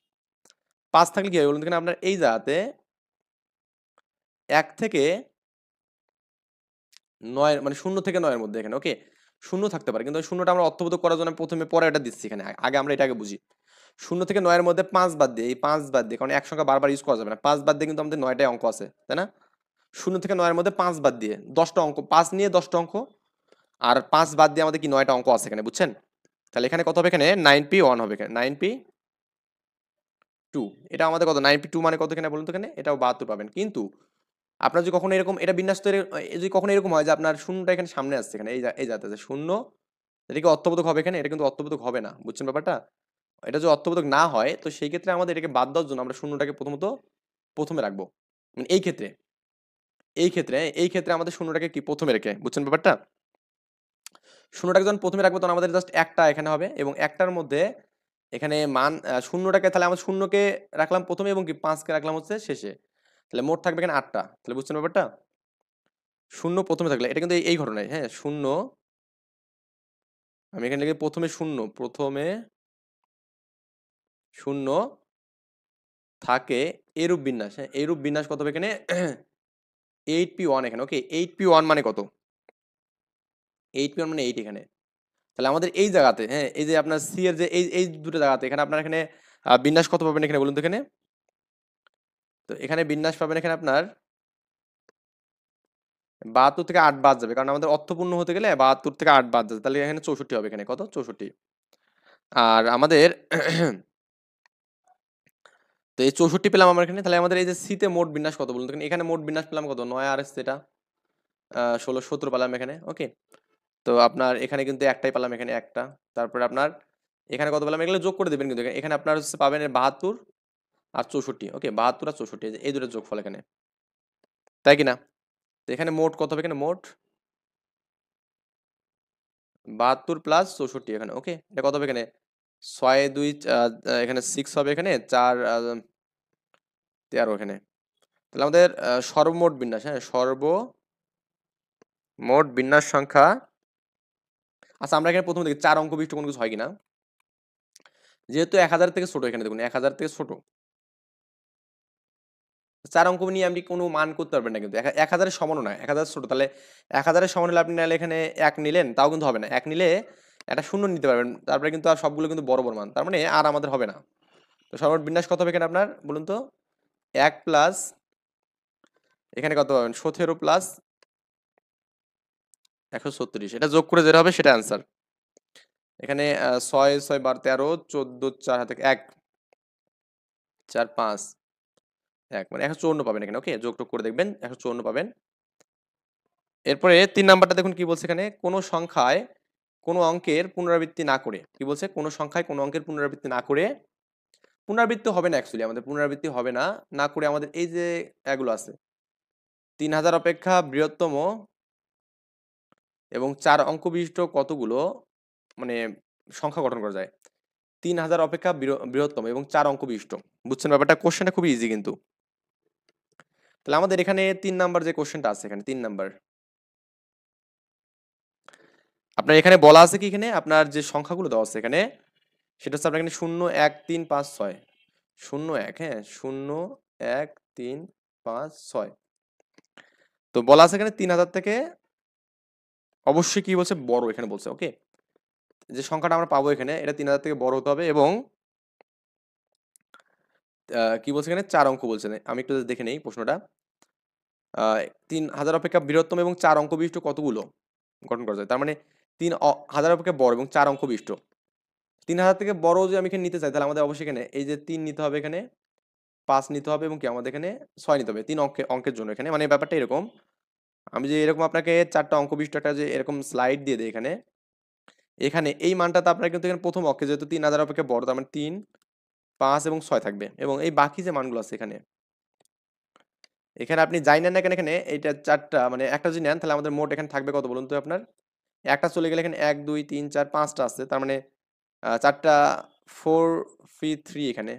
5 থাকলে কি হবে বলুন তো? এখানে আপনার এই জাতে 1 থেকে 9, মানে 0 থেকে 9 এর মধ্যে এখানে, ওকে? শূন্য থাকতে পারে, কিন্তু ওই শূন্যটা আমরা অর্থবোধক করার জন্য প্রথমে পরে এটা দিচ্ছি এখানে। আগে আমরা এটাকে বুঝি। 0 থেকে 9 এর মধ্যে 5 বাদ দিয়ে, এই 5 বাদ দিয়ে, কারণ এক সংখ্যা বারবার ইউজ করা যাবে না। 5 বাদ দিয়ে কিন্তু আমাদের 9টাই অঙ্ক আছে, তাই না? 0 থেকে 9 এর মধ্যে 5 বাদ দিয়ে 10টা অঙ্ক, 5 নিয়ে 10টা অঙ্ক, আর 5 বাদ দিয়ে আমাদের কি 9টা অঙ্ক আছে এখানে, বুঝছেন? তাহলে এখানে কত হবে? এখানে 9p1 হবে এখানে, 9p2। এটা আমাদের কত? 9p2 মানে কত এখানে বলুন তো? এখানে এটাও 72 পাবেন। কিন্তু আপনার যদি কখনো এরকম, এটা বিন্যাস তৈরি, যদি কখনো এরকম হয় যে আপনার শূন্যটা এখানে সামনে আসছে এখানে, এই যাতে আছে শূন্য, এটা কি অর্থবোধক হবে এখানে? এটা কিন্তু অর্থবোধক হবে না, বুঝছেন ব্যাপারটা? এটা যদি অর্থবোধক না হয়, তো সেই ক্ষেত্রে আমাদের এটাকে বাদ দেওয়ার জন্য আমরা শূন্যটাকে প্রথমত প্রথমে রাখবো। মানে এই ক্ষেত্রে আমাদের শূন্যটাকে কি প্রথমে রেখে, বুঝছেন ব্যাপারটা? শূন্যটাকে যখন প্রথমে রাখবো, তখন আমাদের জাস্ট একটা এখানে হবে, এবং একটার মধ্যে এখানে মান শূন্যটাকে, তাহলে আমরা শূন্যকে রাখলাম প্রথমে এবং কি 5কে রাখলাম হচ্ছে শেষে। তাহলে মোট থাকবে এখানে 8টা। তাহলে বুঝছেন ব্যাপারটা? শূন্য প্রথমে থাকলে এটা কিন্তু এই ঘটনায়, হ্যাঁ, শূন্য, আমি এখানে লিখি প্রথমে শূন্য, প্রথমে শূন্য থাকে, এরূপ বিন্যাস, হ্যাঁ, এরূপ বিন্যাস কত হবে এখানে? 8p1 এখানে, ওকে? 8p1 মানে কত? 8p1 মানে 8 এখানে। তাহলে আমাদের এই জায়গাতে, হ্যাঁ, এই যে আপনার সি এর যে এই দুটো জায়গাতে, এখানে আপনার এখানে বিন্যাস কত পাবেন এখানে বলুন তো? এখানে তো এখানে বিন্যাস পাবেন এখানে আপনার 72 থেকে 8 বাদ যাবে, কারণ আমাদের অর্থপূর্ণ হতে গেলে 72 থেকে 8 বাদ যাবে। তাহলে এখানে 64 হবে এখানে। কত? 64। আর আমাদের তো এই 64 পেলাম আমরা এখানে। তাহলে আমাদের এই যে সিতে মোট বিন্যাস কত বলুন তো? এখানে মোট বিন্যাস পেলাম কত? 9 আর এটা 16 17 পেলাম এখানে, ওকে? তো আপনার এখানে কিন্তু একটাই পেলাম এখানে, একটা। তারপরে আপনার এখানে কত পেলাম? এগুলো যোগ করে দিবেন কিন্তু এখানে আপনার হচ্ছে পাবেন 72 আর 64, ওকে? 72 আর 64, এই দুটো যোগফল এখানে, তাই কি না? তো এখানে মোট কত হবে? এখানে মোট 72 প্লাস 64 এখানে, ওকে? এটা কত হবে এখানে? 6 2 এখানে 6 হবে এখানে, 4 13 এখানে। তাহলে আমাদের সর্বমোট বিন্যাস, হ্যাঁ, সর্বমোট বিন্যাস সংখ্যা। আচ্ছা, আমরা এখানে প্রথমে দেখি 4 অঙ্ক বিশিষ্ট কোনো কিছু হয় কিনা। যেহেতু 1000 থেকে ছোট, এখানে দেখুন 1000 থেকে ছোট, 4 অঙ্ক নিয়ে আপনি কোনো মান করতে পারবেন না, কিন্তু 1000 এর সমানও না, 1000 ছোট, তাহলে 1000 এর সমান হলে আপনি নাহলে এখানে 1 নিলেন, তাও কিন্তু হবে না, 1 নিলে একটা শূন্য নিতে পারবেন, তারপরে কিন্তু আর সবগুলো কিন্তু বড় বড় মান, তার মানে আর আমাদের হবে না। তো সর্বমোট বিন্যাস কত হবে এখানে আপনার বলুন তো? 1 প্লাস এখানে কত পাবেন, 17 প্লাস 136, এটা যোগ করে যেটা হবে সেটা অ্যান্সার। এখানে 6 6 12 13 14 4 হাতে 1 4 5 1 মানে 154 পাবেন এখানে। ওকে, যোগ টোগ করে দেখবেন 154 পাবেন। এরপরে 3 নাম্বারটা দেখুন কি বলছে এখানে, কোন সংখ্যায় কোন অঙ্কের পুনরাবৃত্তি না করে, কি বলছে, কোন সংখ্যায় কোন অঙ্কের পুনরাবৃত্তি না করে, পুনরাবৃত্তি হবে না অ্যাকচুয়ালি, আমাদের পুনরাবৃত্তি হবে না, না করে আমাদের এই যে এগুলো আছে 3000 অপেক্ষা বৃহত্তম এবং 4 অঙ্ক বিশিষ্ট কতগুলো মানে সংখ্যা গঠন করা যায়। 3000 অপেক্ষা বৃহত্তম এবং 4 অঙ্ক বিশিষ্ট, বুঝছেন ব্যাপারটা? কোশ্চেনটা খুবই ইজি কিন্তু। তাহলে আমাদের এখানে 3 নাম্বার যে কোশ্চেনটা আছে, এখানে 3 নাম্বার আপনার এখানে বলা আছে কি, এখানে আপনার যে সংখ্যাগুলো দেওয়া আছে এখানে, সেটা হচ্ছে আপনার এখানে 0 1 3 5 6 0 1, হ্যাঁ 0 1 3 5 6। তো বলা আছে এখানে 3000 থেকে অবশ্যই কি বলছে, বড় এখানে বলছে। ওকে, যে সংখ্যাটা আমরা পাবো এখানে এটা 3000 থেকে বড় হতে হবে, এবং কি বলছে এখানে 4 অঙ্ক বলছে, আমি একটু দেখে নেই প্রশ্নটা। 3000 অপেক্ষা বৃহত্তম এবং 4 অঙ্ক বিশিষ্ট কতগুলো গঠন করা যায়, তার মানে 3000 অপেক্ষা বড় এবং 4 অঙ্ক বিশিষ্ট। 3000 থেকে বড় যদি আমি এখানে নিতে চাই, তাহলে আমাদের অবশ্যই এখানে এই যে 3 নিতে হবে, এখানে 5 নিতে হবে, এবং কি আমাদের এখানে 6 নিতে হবে 3 অঙ্কের জন্য। এখানে মানে ব্যাপারটা এরকম, আমি যে এরকম আপনাকে 4টা অঙ্ক বিশিষ্ট একটা যে এরকম স্লাইড দিয়ে দেই এখানে, এখানে এই মানটাতে আপনার কিন্তু এখানে প্রথম অঙ্কে যেহেতু 3000 অপেক্ষা বড়, তার মানে 3 5 এবং 6 থাকবে, এবং এই বাকি যে মানগুলো আছে এখানে, এখানে আপনি যাই নেন না কেন, এখানে এইটা 4টা মানে একটা যদি নেন, তাহলে আমাদের মোট এখানে থাকবে কত বলুন তো আপনার? একটা চলে গেলে এখানে 1 2 3 4 5টা আছে, তার মানে 4টা 4 3 এখানে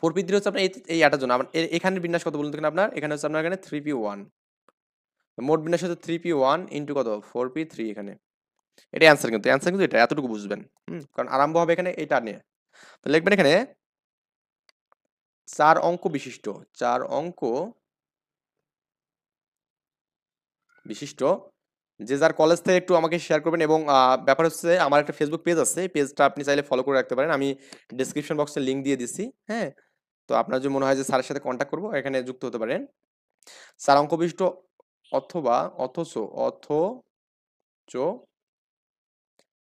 4p3 হচ্ছে আপনার এই আটার জন্য। আবার এখানে বিন্যাস কত বলুন তো এখানে আপনার? এখানে হচ্ছে আপনার এখানে 3p1, মোট বিন্যাস হচ্ছে 3p1 ইন্টু কত 4p3 এখানে। এটা অ্যান্সার, কিন্তু অ্যান্সার কিন্তু এটা এতটুকু বুঝবেন, কারণ আরম্ভ হবে এখানে এটা নিয়ে। তো লিখবেন এখানে 4 অঙ্ক বিশিষ্ট, 4 অঙ্ক বিশিষ্ট, যে যার কলেজ থেকে একটু আমাকে শেয়ার করবেন। এবং ব্যাপার হচ্ছে আমার একটা ফেসবুক পেজ আছে, এই পেজটা আপনি চাইলে ফলো করে রাখতে পারেন, আমি ডেসক্রিপশন বক্সে লিংক দিয়ে দিচ্ছি। হ্যাঁ, তো আপনার যদি মনে হয় যে স্যারের সাথে কন্ট্যাক্ট করবো, এখানে যুক্ত হতে পারেন। 4 অঙ্ক বিশিষ্ট অথবা অথচ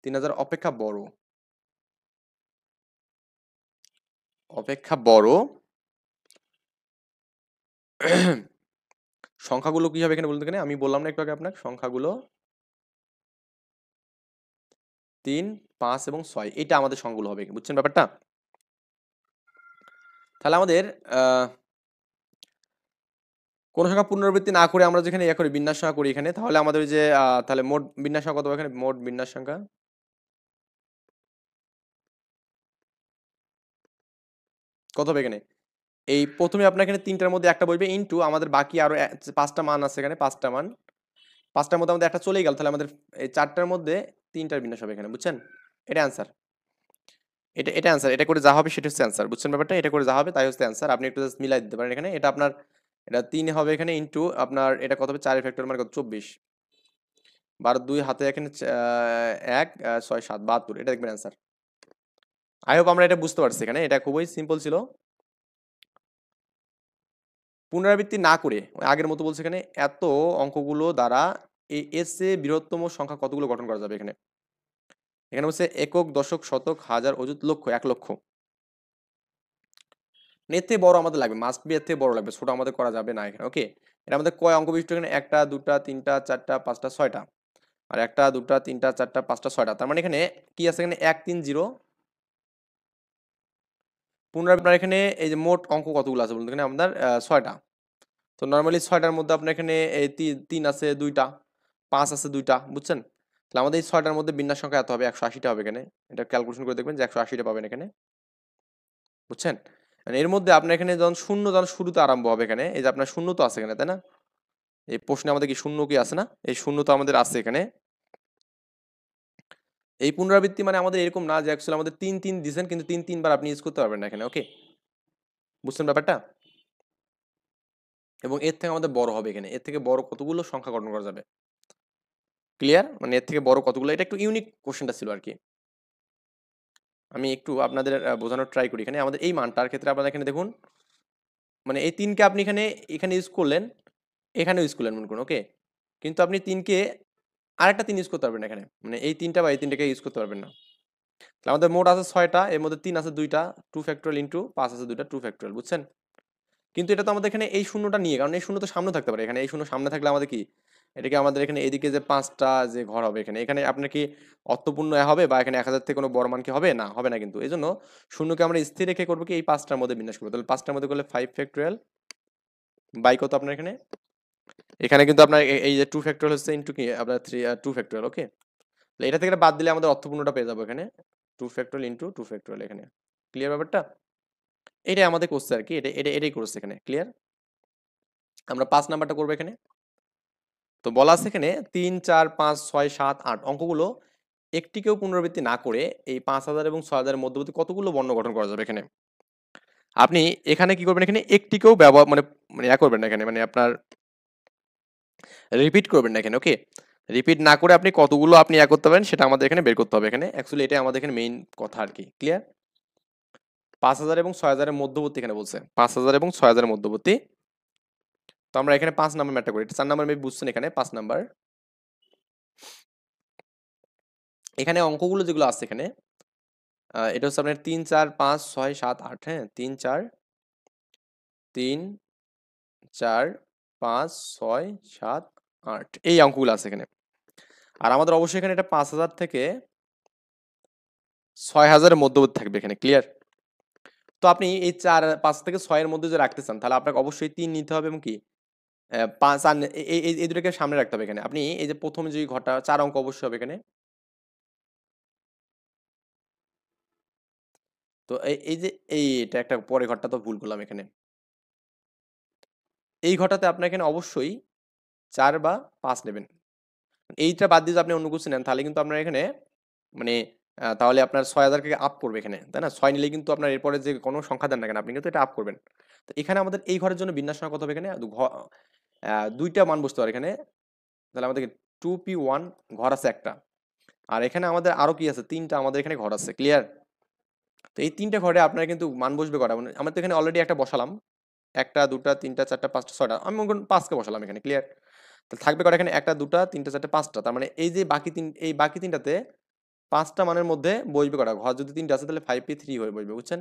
3000 অপেক্ষা বড়, অপেক্ষা বড় সংখ্যাগুলো কি হবে এখানে বলতে, এখানে আমি বললাম না একটু আগে আপনার সংখ্যাগুলো 3 5 এবং 6, এটা আমাদের সংখ্যাগুলো হবে, বুঝছেন ব্যাপারটা? তাহলে আমাদের কোন সংখ্যা পুনরাবৃত্তি না করে আমরা যেখানে ইয়া করি বিন্যাস সংখ্যা করি এখানে, তাহলে আমাদের ওই যে তাহলে মোট বিন্যাস সংখ্যা কত হবে এখানে? মোট বিন্যাস সংখ্যা কত হবে এখানে? এই প্রথমে আপনার এখানে 3টার মধ্যে একটা বসবে, ইনটু আমাদের বাকি আরো 5টা মান আছে এখানে, 5টা মান, 5টার মধ্যে আমাদের একটা চলেই গেল, তাহলে আমাদের এই 4টার মধ্যে 3টার বিন্যাস হবে এখানে, বুঝছেন? এটা অ্যান্সার, এটা অ্যান্সার, এটা করে যা হবে সেটা হচ্ছে অ্যান্সার, বুঝছেন ব্যাপারটা? এটা করে যা হবে তাই হচ্ছে অ্যান্সার, আপনি একটু জাস্ট মিলাই দিতে পারেন এখানে। এটা আপনার এটা 3 হবে এখানে, ইনটু আপনার এটা কত হবে 4 এর ফ্যাক্টর মানে কত 24, 12 2 হাতে এখানে 1 6 7 72, এটা দেখবেন অ্যান্সার। আই হোপ আমরা এটা বুঝতে পারছি, এখানে এটা খুবই সিম্পল ছিল। পুনরাবৃত্তি না করে আগের মতো বলছে এখানে, এত অঙ্কগুলো দ্বারা এর চেয়ে বৃহত্তম সংখ্যা কতগুলো গঠন করা যাবে এখানে। এখানে বলছে একক দশক শতক হাজার অযুত লক্ষ 1 লক্ষ, এর থেকে বড় আমাদের লাগবে, মাস্ট বি এর থেকে বড় লাগবে, ছোট আমাদের করা যাবে না এখানে। ওকে, এটা আমাদের কয় অঙ্ক বিশিষ্ট এখানে? 1টা 2টা 3টা 4টা 5টা 6টা, আর 1টা 2টা 3টা 4টা 5টা 6টা, তার মানে এখানে কি আছে এখানে 1 3 0। পুনরাবৃত্তি আপনার এখানে এই যে মোট অঙ্ক কতগুলো আছে বলুন, এখানে আপনার 6টা। তো নর্মালি 6টার মধ্যে আপনার এখানে এই 3 আছে 2টা, 5 আছে 2টা, বুঝছেন? তাহলে আমাদের এই 6টার মধ্যে বিন্যাস সংখ্যা এত হবে, 180টা হবে এখানে। এটা ক্যালকুলেশন করে দেখবেন যে 180টা পাবেন এখানে, বুঝছেন? মানে এর মধ্যে আপনার এখানে যখন শুরুতে আরম্ভ হবে এখানে, এই যে আপনার শূন্য তো আছে এখানে, তাই না? এই প্রশ্নে আমাদের কি শূন্য কি আছে না? এই শূন্য তো আমাদের আছে এখানে। এই পুনরাবৃত্তি মানে আমাদের এরকম না যে অ্যাকচুয়ালি আমাদের 3 দিছেন কিন্তু 3 বার আপনি ইউজ করতে পারবেন না এখানে, ওকে? বুঝছেন ব্যাপারটা? এবং এর থেকে আমাদের বড় হবে এখানে, এর থেকে বড় কতগুলো সংখ্যা গঠন করা যাবে? ক্লিয়ার? মানে এর থেকে বড় কতগুলো, এটা একটু ইউনিক কোশ্চেনটা ছিল আর কি। আমি একটু আপনাদের বোঝানোর ট্রাই করি। এখানে আমাদের এই মানটার ক্ষেত্রে আপনারা এখানে দেখুন, মানে এই 3কে আপনি এখানে ইউজ করলেন, এখানেও ইউজ করলেন মনে করুন, ওকে? কিন্তু আপনি 3কে আরেকটা 3 ইউজ করতে পারবেন না এখানে, মানে এই 3টা বা এই 3টাকে ইউজ করতে পারবেন না। তাহলে আমাদের মোট আছে 6টা, এর মধ্যে 3 আছে 2টা 2 ফ্যাক্টরিয়াল ইনটু 5 আছে 2টা 2 ফ্যাক্টরিয়াল, বুঝছেন? কিন্তু এটা তো আমাদের এখানে এই শূন্যটা নিয়ে, কারণ এই শূন্য তো সামনে থাকতে পারে, এখানে এই শূন্য সামনে থাকলে আমাদের কি, এটাকে আমাদের এখানে এদিকে যে 5টা যে ঘর হবে এখানে, এখানে আপনার কি অর্থপূর্ণ হবে বা এখানে 1000 থেকে কোনো বড় মান কি হবে না, হবে না কিন্তু। এই জন্য শূন্যকে আমরা স্থির রেখে করবো কি, এই 5টার মধ্যে বিন্যাস করবো। তাহলে 5টার মধ্যে করলে 5 ফ্যাক্টরিয়াল বাই কত আপনার এখানে, এখানে কিন্তু আপনার এই যে 2 ফ্যাক্টরিয়াল হচ্ছে ইনটু কি আপনার 3 2 ফ্যাক্টরিয়াল, ওকে? এটা থেকে বাদ দিলে আমাদের অর্থপূর্ণটা পেয়ে যাবো এখানে, 2 ফ্যাক্টরিয়াল ইনটু 2 ফ্যাক্টরিয়াল এখানে। ক্লিয়ার ব্যাপারটা? এটাই আমাদের করছে আর কি, এটাই করছে এখানে। ক্লিয়ার? আমরা 5 নাম্বারটা করবো এখানে। তো বলা আছে এখানে 3 4 5 6 7 8 অঙ্কগুলো একটিকেও পুনরাবৃত্তি না করে এই 5000 এবং 6000 এর মধ্যবর্তী কতগুলো বর্ণ গঠন করা যাবে এখানে। আপনি এখানে কি করবেন, এখানে একটিকেও ব্যবহার মানে মানে ইয়া করবেন না এখানে, মানে আপনার রিপিট করবেন না এখানে, ওকে? রিপিট না করে আপনি কতগুলো আপনি ইয়া করতে পারেন সেটা আমাদের এখানে বের করতে হবে এখানে। অ্যাকচুয়ালি এটাই আমাদের এখানে মেইন কথা আর কি। ক্লিয়ার? 5000 এবং 6000 এর মধ্যবর্তী এখানে বলছে, 5000 এবং 6000 এর মধ্যবর্তী। তো আমরা এখানে 5 নাম্বার ম্যাটটা করি, 4 নাম্বার মেবি বুঝছেন, এখানে 5 নাম্বার। এখানে অঙ্কগুলো যেগুলো আছে এখানে, এটা হচ্ছে আপনার 3 4 5 6 7 8, হ্যাঁ? 3 4 3 4 5 6 7 8 এই অঙ্কগুলো আছে এখানে। আর আমাদের অবশ্যই এখানে এটা 5000 থেকে 6000 এর মধ্যবর্তী থাকবে এখানে। ক্লিয়ার? তো আপনি এই 4 5 থেকে 6 এর মধ্যে যে রাখতে চান, তাহলে আপনাকে অবশ্যই 3 নিতে হবে এবং কি 5 আর এই দুটোকে সামনে রাখতে হবে এখানে। আপনি এই যে প্রথম যে ঘরটা 4 অঙ্ক অবশ্যই হবে এখানে। তো এই যে এটা একটা পরের ঘরটা তো ভুল করলাম এখানে। এই ঘরটাতে আপনার এখানে অবশ্যই 4 বা 5 নেবেন। এইটা বাদ দিয়ে যদি আপনি অন্য কিছু নেন তাহলে কিন্তু আপনার এখানে মানে তাহলে আপনার 6000 কে আপ করবে এখানে, তাই না? 6 নিলেই কিন্তু আপনার এরপরে যে কোনো সংখ্যা দেন না কেন আপনি কিন্তু এটা আপ করবেন। তো এখানে আমাদের এই ঘরের জন্য বিন্যাস সংখ্যা কত হবে এখানে? 2টা মান বসতে পারে এখানে। তাহলে আমাদের 2p1 ঘর আছে একটা। আর এখানে আমাদের আরো কি আছে? 3টা আমাদের এখানে ঘর আছে। ক্লিয়ার? তো এই 3টে ঘরে আপনার কিন্তু মান বসবে কটা? মানে আমরা তো এখানে অলরেডি একটা বসালাম। 1টা 2টা 3টা 4টা 5টা 6টা। আমি মনে করেন 5 কে বসালাম এখানে। ক্লিয়ার? তাহলে থাকবে কটা এখানে? 1টা 2টা 3টা 4টা 5টা। তার মানে এই যে বাকি 3টাতে 5টা মানের মধ্যে বসবে কটা? ঘর যদি 3টা আছে তাহলে 5p3 হয়ে বসবে, বুঝছেন?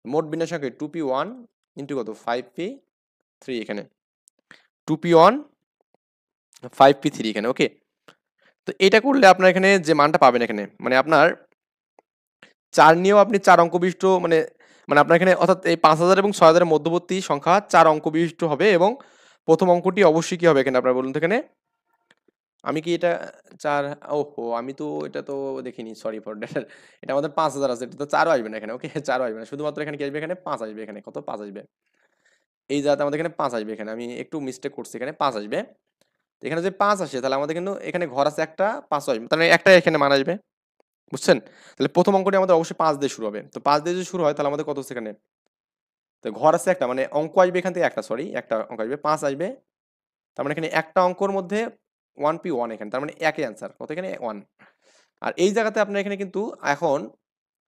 মোট বিন্যাস সংখ্যা 2p1 ইনটু কত? 5p3 এখানে। 2p1 5p3 এখানে, ওকে? তো এটা করলে আপনার এখানে যে মানটা পাবেন এখানে, মানে আপনার 4 নিয়েও আপনি 4 অঙ্ক বিশিষ্ট মানে মানে আপনার এখানে অর্থাৎ এই 5000 এবং 6000 এর মধ্যবর্তী সংখ্যা 4 অঙ্ক বিশিষ্ট হবে এবং প্রথম অঙ্কটি অবশ্যই কি হবে এখানে আপনারা বলুন তো এখানে? আমি কি এটা 4, ওহো! আমি তো এটা তো দেখিনি, সরি ফর দ্যাট। এটা আমাদের 5000 আছে। এটা তো 4 ও আসবে না এখানে, ওকে? 4 ও আসবে না। শুধুমাত্র এখানে কি আসবে? এখানে 5 আসবে এখানে। কত? 5 আসবে। এই জায়গাতে আমাদের এখানে 5 আসবে এখানে। আমি একটু মিস্টেক করছি, এখানে 5 আসবে। তো এখানে যদি 5 আসে তাহলে আমাদের কিন্তু এখানে ঘর আছে একটা, 5 ও আসবে। তার মানে একটাই এখানে মান আসবে। বুঝছেন? তাহলে প্রথম অঙ্কটি আমাদের অবশ্যই 5 দিয়ে শুরু হবে। তো 5 দিয়ে যদি শুরু হয় তাহলে আমাদের কত হচ্ছে এখানে? তো ঘর আছে একটা, মানে অঙ্ক আসবে এখান থেকে একটা, সরি একটা অঙ্ক আসবে 5 আসবে। তার মানে এখানে একটা অঙ্কর মধ্যে 1p1 এখানে, তার মানে একই অ্যান্সার কত এখানে? 1। আর এই জায়গাতে আপনার এখানে কিন্তু এখন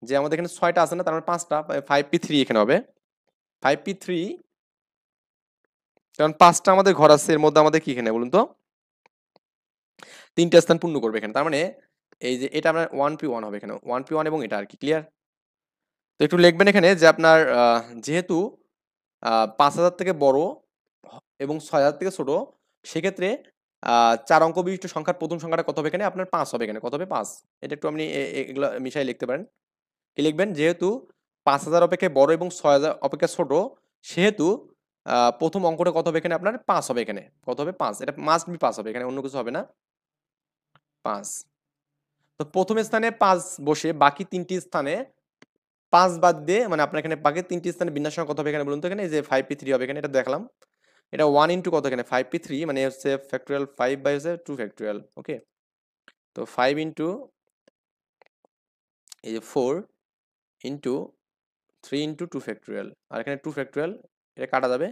যে আমাদের এখানে 6টা আছে না, তার মানে 5টা 5p3 এখানে হবে 5p3, কারণ 5টা আমাদের ঘর আছে, এর মধ্যে আমাদের কি এখানে বলুন তো 3টা স্থান পূর্ণ করবে এখানে। তার মানে এই যে এটা আপনার 1p1 হবে এখানে, 1p1 এবং এটা আর কি। ক্লিয়ার? তো একটু লিখবেন এখানে যে আপনার যেহেতু 5000 থেকে বড় এবং 6000 থেকে ছোট, সেক্ষেত্রে 4 অঙ্ক বিশিষ্ট সংখ্যার প্রথম সংখ্যাটা কত হবে এখানে? আপনার 5 হবে এখানে। কত হবে? 5। এটা একটু আপনি এগুলা মিশায় লিখতে পারেন। কি লিখবেন? যেহেতু 5000 অপেক্ষায় বড় এবং 6000 অপেক্ষা ছোট, সেহেতু প্রথম অঙ্কটা কত হবে এখানে? আপনার 5 হবে এখানে। কত হবে? 5। এটা মাস্ট বি 5 হবে এখানে, অন্য কিছু হবে না। 5। তো প্রথম স্থানে 5 বসে বাকি 3টি স্থানে 5 বাদ দিয়ে, মানে আপনার এখানে বাকি 3টি স্থানে বিন্যাস সংখ্যা কত হবে এখানে বলুন তো এখানে? এই যে 5p3 হবে এখানে, এটা দেখালাম। এটা 1 ইনটু কত এখানে? 5p3 মানে হচ্ছে ফ্যাক্টরিয়াল 5 বাই হচ্ছে 2 ফ্যাক্টরিয়াল, ওকে? তো 5 ইনটু এই যে 4 ইন্টু 3 ইন্টু 2 ফ্যাক্টোরিয়াল, আর এখানে 2 ফ্যাক্টোরিয়াল, এটা কাটা যাবে,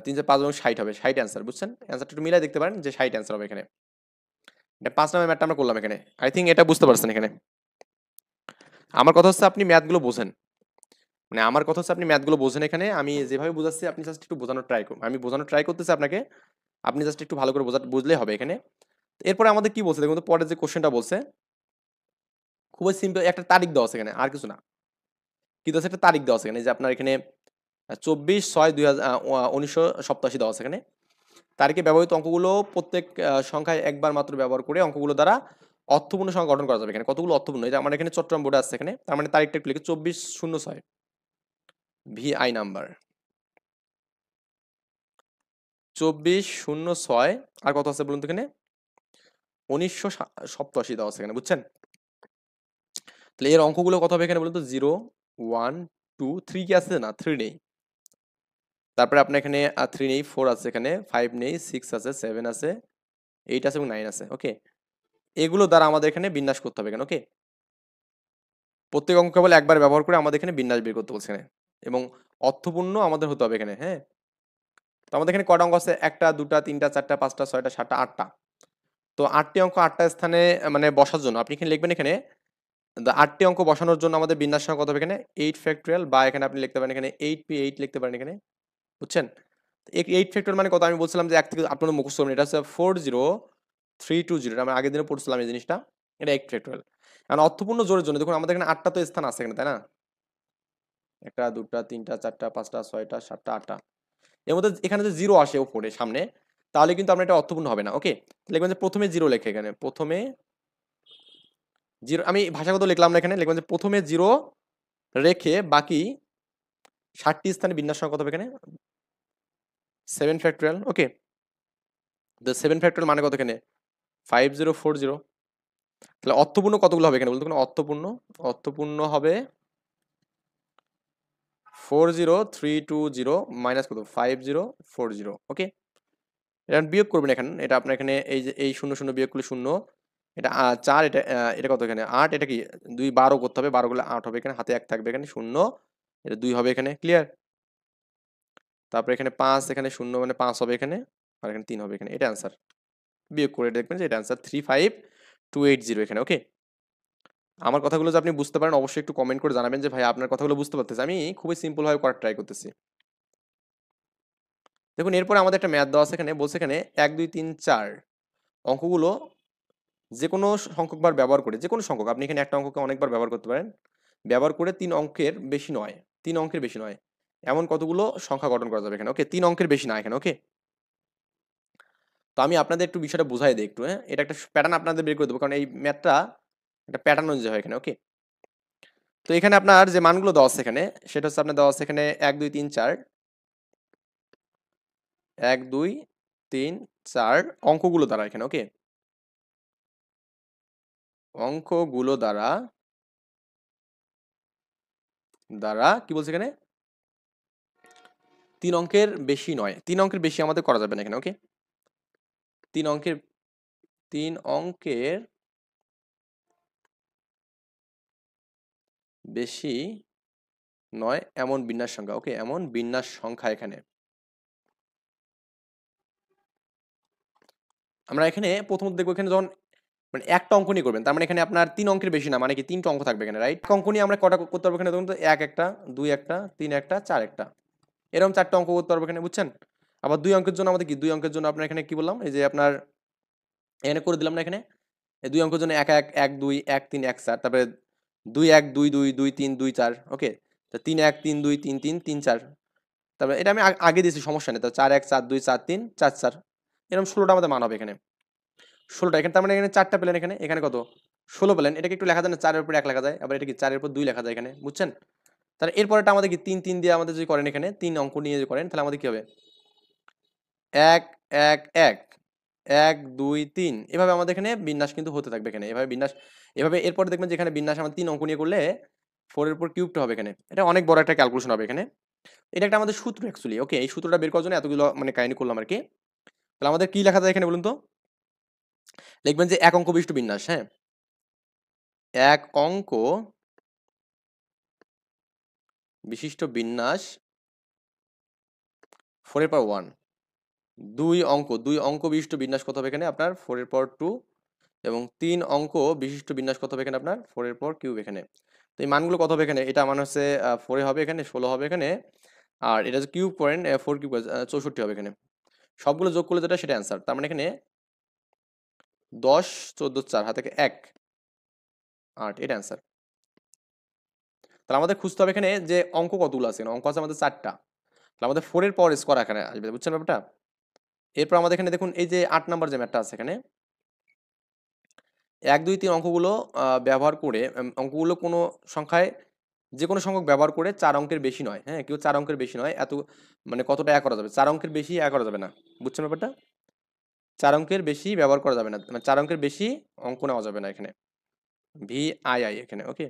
3 4 5 এবং 60 হবে, 60 অ্যান্সার। বুঝছেন? অ্যান্সারটা একটু মিলাই দেখতে পারেন যে 60 অ্যান্সার হবে এখানে। এটা 5 নাম্বার ম্যাথটা আমরা করলাম এখানে। আই থিঙ্ক এটা বুঝতে পারছেন এখানে। আমার কথা হচ্ছে আপনি ম্যাথগুলো বোঝেন। মানে আমার কথা হচ্ছে আপনি ম্যাথগুলো বোঝেন এখানে। আমি যেভাবে বুঝাচ্ছি আপনি জাস্ট একটু বোঝানোর ট্রাই করুন। আমি বোঝানোর ট্রাই করতেছি আপনাকে। আপনি জাস্ট একটু ভালো করে বুঝলেই হবে এখানে। এরপরে আমাদের কি বলছে দেখুন তো, পরের যে কোশ্চেনটা বলছে খুবই সিম্পল, একটা তারিখ দেওয়া আছে এখানে, আর কিছু না। কি দেওয়া আছে? একটা তারিখ দেওয়া আছে এখানে, যে আপনার এখানে 24/6/1987 দেওয়া আছে এখানে। তারিখে ব্যবহৃত অঙ্কগুলো প্রত্যেক সংখ্যায় একবার মাত্র ব্যবহার করে অঙ্কগুলো দ্বারা অর্থপূর্ণ সংখ্যা গঠন করা যাবে। এখানে কতগুলো অর্থপূর্ণ, এটা আমার এখানে চট্টগ্রাম বোর্ডে আছে এখানে। তার মানে তারিখটা একটু লিখে 24/06 VI নাম্বার 24/06, আর কত আছে বলুন তো এখানে? 1987 দেওয়া আছে এখানে। বুঝছেন? তাহলে এর অঙ্কগুলো কত হবে এখানে বলুন তো? 0 1 2 3 কি আছে? না, 3 নেই। তারপরে আপনার এখানে 3 নেই, 4 আছে এখানে, 5 নেই, 6 আছে, 7 আছে, 8 আছে এবং 9 আছে। ওকে, এগুলো দ্বারা আমাদের এখানে বিন্যাস করতে হবে এখানে। ওকে, প্রত্যেক অঙ্ক কেবল একবার ব্যবহার করে আমাদের এখানে বিন্যাস বের করতে বলছে এখানে, এবং অর্থপূর্ণ আমাদের হতে হবে এখানে। হ্যাঁ, তো আমাদের এখানে কটা অঙ্ক আছে? 1টা 2টা 3টা 4টা 5টা 6টা 7টা 8টা। তো 8টি অঙ্ক 8টা স্থানে মানে বসার জন্য আপনি এখানে লিখবেন এখানে 8টি অঙ্ক বসানোর জন্য আমাদের বিন্যাস সংখ্যা কত হবে এখানে? 8 ফ্যাক্টরিয়াল, বা এখানে আপনি লিখতে পারেন এখানে 8p8 লিখতে পারেন এখানে। বুঝছেন? 8 ফ্যাক্টরিয়াল মানে কত? আমি বলছিলাম যে 1 থেকে আপনাদের মুখস্থ করবেন। এটা হচ্ছে 40320, এটা আমরা আগের দিনে পড়ছিলাম এই জিনিসটা। এটা 8 ফ্যাক্টরিয়াল। এখন অর্থপূর্ণ জোড়ের জন্য দেখুন আমাদের এখানে 8টা তো স্থান আছে এখানে, তাই না? 1টা 2টা 3টা 4টা 5টা 6টা 7টা 8টা। এর মধ্যে এখানে যে 0 আসে উপরে সামনে, তাহলে কিন্তু আপনার এটা অর্থপূর্ণ হবে না। ওকে, লিখবেন যে প্রথমে 0 লেখে এখানে, প্রথমে 0, আমি ভাষাগত লিখলাম না এখানে, লিখবেন যে প্রথমে 0 রেখে বাকি 60টি স্থানে বিন্যাস সংখ্যা কত হবে এখানে? 7 ফ্যাক্টরিয়াল। ওকে, তো 7 ফ্যাক্টরিয়াল মানে কত এখানে? 5040। তাহলে অর্থপূর্ণ কতগুলো হবে এখানে বলতে? অর্থপূর্ণ, অর্থপূর্ণ হবে 40320 মাইনাস কত? 5040। ওকে, এটা বিয়োগ করবেন এখানে। এটা আপনার এখানে এই যে এই 0 0 বিয়োগ করলে 0, এটা 4, এটা এটা কত এখানে? 8, এটা কি 2 12 করতে হবে, 12 করলে 8 হবে এখানে, হাতে 1 থাকবে এখানে, 0 এটা 2 হবে এখানে। ক্লিয়ার? তারপর এখানে 5, এখানে 0 মানে 5 হবে এখানে, আর এখানে 3 হবে এখানে। এটা অ্যান্সার। বিয়োগ করে দেখবেন যে এটা অ্যান্সার 35280 এখানে। ওকে, আমার কথাগুলো যে আপনি বুঝতে পারেন অবশ্যই একটু কমেন্ট করে জানাবেন যে ভাই আপনার কথাগুলো বুঝতে পারতেছি। আমি খুবই সিম্পল ভাবে করার ট্রাই করতেছি। দেখুন এরপরে আমাদের একটা ম্যাথ দেওয়া আছে এখানে, বলছে এখানে 1 2 3 4 অঙ্কগুলো যে কোনো সংখ্যকবার ব্যবহার করে, যে কোনো সংখ্যক, আপনি এখানে একটা অঙ্ককে অনেকবার ব্যবহার করতে পারেন, ব্যবহার করে 3 অঙ্কের বেশি নয়, 3 অঙ্কের বেশি নয় এমন কতগুলো সংখ্যা গঠন করা যাবে এখানে। ওকে, 3 অঙ্কের বেশি না এখানে। ওকে, তো আমি আপনাদের একটু বিষয়টা বুঝাই দিই একটু। হ্যাঁ, এটা একটা প্যাটার্ন আপনাদের বের করে দেবো, কারণ এই ম্যাথটা একটা প্যাটার্ন অনুযায়ী হয় এখানে। ওকে, তো এখানে আপনার যে মানগুলো দেওয়া আছে এখানে, সেটা হচ্ছে আপনার দেওয়া আছে এখানে 1 2 3 4, 1 2 3 4 অঙ্কগুলো দ্বারা এখানে। ওকে, অঙ্কগুলো দ্বারা দ্বারা কি বলছে এখানে? 3 অঙ্কের বেশি নয়, 3 অঙ্কের বেশি আমাদের করা যাবে না এখানে। ওকে, 3 অঙ্কের 3 অঙ্কের বেশি নয় এমন বিন্যাস সংখ্যা। ওকে, এমন বিন্যাস সংখ্যা এখানে আমরা এখানে প্রথমত দেখবো। এখানে যখন মানে একটা অঙ্ক নিয়ে করবেন, তার মানে এখানে আপনার 3 অঙ্কের বেশি না, মানে কি 3টা অঙ্ক থাকবে এখানে, রাইট? অঙ্ক নিয়ে আমরা কটা করতে পারবো এখানে? ধরুন তো 1 একটা 2 একটা 3 একটা 4 একটা, এরকম 4টা অঙ্ক করতে পারবো এখানে। বুঝছেন? আবার 2 অঙ্কের জন্য আমাদের কি, 2 অঙ্কের জন্য আপনার এখানে কি বললাম, এই যে আপনার এখানে করে দিলাম না এখানে, এই 2 অঙ্কের জন্য 1 1 1 2 1 3 1 4, তারপরে 2 1 2 2 2 3 2 4। ওকে, তো 3 1 3 2 3 3 3 4, তারপরে এটা আমি আগে দিয়েছি, সমস্যা নেই। তো 4 1 4 2 4 3 4 4, এরকম 16টা আমাদের মান হবে এখানে। 16টা এখানে, তার মানে এখানে 4টা পেলেন এখানে, এখানে কত? 16 পেলেন। এটাকে একটু লেখা যায় না? 4 এর উপর 1 লেখা যায়, আবার এটা কি 4 এর উপর 2 লেখা যায় এখানে। বুঝছেন? তাহলে এরপরটা আমাদের কি 3 3 দিয়ে আমাদের যদি করেন এখানে, 3 অঙ্ক নিয়ে যদি করেন, তাহলে আমাদের কি হবে? 1 1 1 1 2 3, এভাবে আমাদের এখানে বিন্যাস কিন্তু হতে থাকবে এখানে, এভাবে বিন্যাস। এভাবে এরপরে দেখবেন যে এখানে বিন্যাস আমার 3 অঙ্ক নিয়ে করলে 4 এর উপর কিউবটা হবে এখানে। এটা অনেক বড় একটা ক্যালকুলেশন হবে এখানে। এটা একটা আমাদের সূত্র অ্যাকচুয়ালি। ওকে, এই সূত্রটা বের করার জন্য এতগুলো মানে কাহিনী করলাম আর কি। তাহলে আমাদের কি লেখা যায় এখানে বলুন তো? লিখবেন যে এক অঙ্ক বিশিষ্ট বিন্যাস। হ্যাঁ, এক অঙ্ক বিশিষ্ট বিন্যাস 4 এর পাওয়ার 1। দুই অঙ্ক বিশিষ্ট বিন্যাস কত হবে এখানে আপনার 4 এর পাওয়ার 2, এবং 3 অঙ্ক বিশিষ্ট বিন্যাস কত হবে এখানে আপনার 4 এর পাওয়ার কিউব এখানে। তো এই মানগুলো কত হবে এখানে, এটা মান হচ্ছে 4 হবে এখানে, 16 হবে এখানে, আর এটা যে কিউব করেন 4 কিউব 64 হবে এখানে। সবগুলো যোগ করলে যেটা সেটা অ্যান্সার। তার মানে এখানে 10 14 4 হাতে 1 8, এটা অ্যান্সার। তাহলে আমাদের খুঁজতে হবে এখানে যে অঙ্ক কতগুলো আছে, অঙ্ক আছে আমাদের 4টা। তাহলে আমাদের 4 এর পাওয়ার স্কোয়ার এখানে আসবে, বুঝছেন ব্যাপারটা? এরপর আমাদের এখানে দেখুন এই যে 8 নাম্বার যে ম্যাথটা আছে এখানে 1 2 3 অঙ্কগুলো ব্যবহার করে অঙ্কগুলো কোনো সংখ্যায় যে কোনো সংখ্যক ব্যবহার করে 4 অঙ্কের বেশি নয়, হ্যাঁ, কেউ 4 অঙ্কের বেশি নয়, এত মানে কতটা করা যাবে, 4 অঙ্কের বেশি করা যাবে না, বুঝছেন ব্যাপারটা? 4 অঙ্কের বেশি ব্যবহার করা যাবে না, মানে 4 অঙ্কের বেশি অঙ্ক নেওয়া যাবে না এখানে, VII এখানে, ওকে।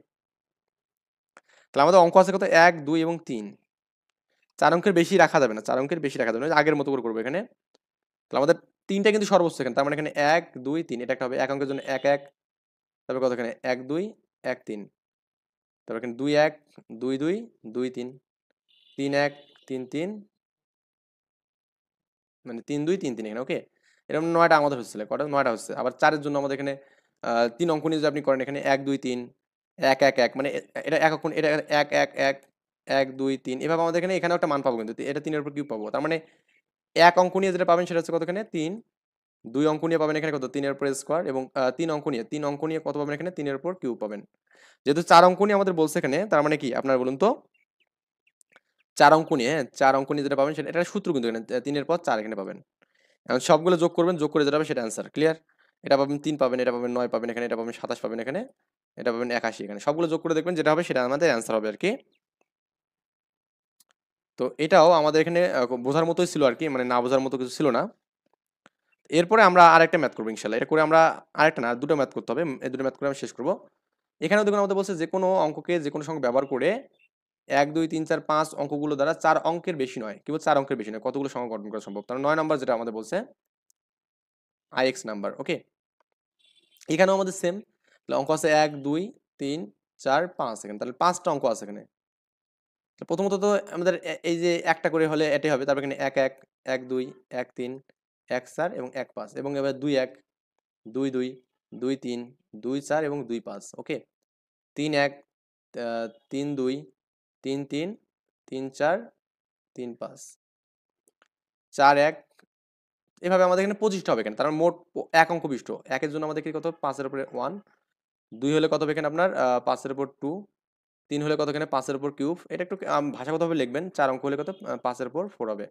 তাহলে আমাদের অঙ্ক আছে কত, 1 2 এবং 3। 4 অঙ্কের বেশি রাখা যাবে না, 4 অঙ্কের বেশি রাখা যাবে না, আগের মতো করে করবো এখানে। তাহলে আমাদের 3টা কিন্তু সর্বোচ্চ এখানে, তার মানে এখানে 1 2 3, এটা একটা হবে এক অঙ্কের জন্য 1 1, তারপর কত এখানে 1 2 1 3, তারপর এখানে 2 1 2 2 2 3 3 1 3 3, মানে 3 2 3 3 এখানে, ওকে। এরকম 9টা আমাদের হচ্ছে, কটা 9টা হচ্ছে। আবার 4 এর জন্য আমাদের এখানে 3 অঙ্ক নিয়ে যদি আপনি করেন এখানে 1 2 3 1 1 1, মানে এটা এক অঙ্ক, এটা 1 1 1 1 2 3, এভাবে আমাদের এখানে এখানেও একটা মান পাবো, কিন্তু এটা 3 এর উপর কিউব পাবো। তার মানে এক অঙ্ক নিয়ে যেটা পাবেন সেটা হচ্ছে কত এখানে 3, 2 অঙ্ক নিয়ে পাবেন এখানে কত 3 এর উপর স্কোয়ার, এবং 3 অঙ্ক নিয়ে কত পাবেন এখানে 3 এর উপর কিউব পাবেন। যেহেতু 4 অঙ্ক নিয়ে আমাদের বলছে এখানে, তার মানে কি আপনারা বলুন তো, 4 অঙ্ক নিয়ে, হ্যাঁ 4 অঙ্ক নিয়ে যেটা পাবেন সেটা, এটা সূত্র কিন্তু এখানে 3 এর পর 4 এখানে পাবেন। এখন সবগুলো যোগ করবেন, যোগ করে যেটা হবে সেটা অ্যান্সার, ক্লিয়ার? এটা পাবেন 3 পাবেন, এটা পাবেন 9 পাবেন এখানে, এটা পাবেন 27 পাবেন এখানে, এটা পাবেন 81 এখানে। সবগুলো যোগ করে দেখবেন যেটা হবে সেটা আমাদের অ্যান্সার হবে আর কি। তো এটাও আমাদের এখানে বোঝার মতোই ছিল আর কি, মানে না বোঝার মতো কিছু ছিল না। এরপরে আমরা আরেকটা ম্যাথ করবো ইনশাল্লাহ, এটা করে আমরা আরেকটা না দুটো ম্যাথ করতে হবে, এই দুটো ম্যাথ করে আমি শেষ করবো। এখানেও দেখুন আমাদের বলছে যে কোনো অঙ্ককে যে কোনো সংখ্যা ব্যবহার করে 1 2 3 4 5 অঙ্কগুলো দ্বারা 4 অঙ্কের বেশি নয়, কেবল 4 অঙ্কের বেশি নয় কতগুলো সংখ্যা গঠন করা সম্ভব। তাহলে 9 নম্বর যেটা আমাদের বলছে IX নাম্বার, ওকে। এখানেও আমাদের সেম, তাহলে অঙ্ক আছে 1 2 3 4 5 এখানে, তাহলে 5টা অঙ্ক আছে এখানে। তো প্রথমত তো আমাদের এই যে একটা করে হলে এটাই হবে, তারপর এখানে 1 1 1 2 1 3 1 4 এবং 1 5, এবং এবার 2 1 2 2 2 3 2 4 এবং 2 5, ওকে। 3 1 3 2 3 3 3 4 3 5 4 1, এভাবে আমাদের এখানে 25টা হবে এখানে। তার মানে মোট এক অঙ্ক বিশিষ্ট, একের জন্য আমাদের কি কত 5 এর উপরে 1, 2 হলে কত হবে এখানে আপনার 5 এর উপর 2, 3 হলে কত এখানে 5 এর উপর কিউব, এটা একটু ভাষাগতভাবে লিখবেন। 4 অঙ্ক হলে কত 5 এর উপর 4 হবে।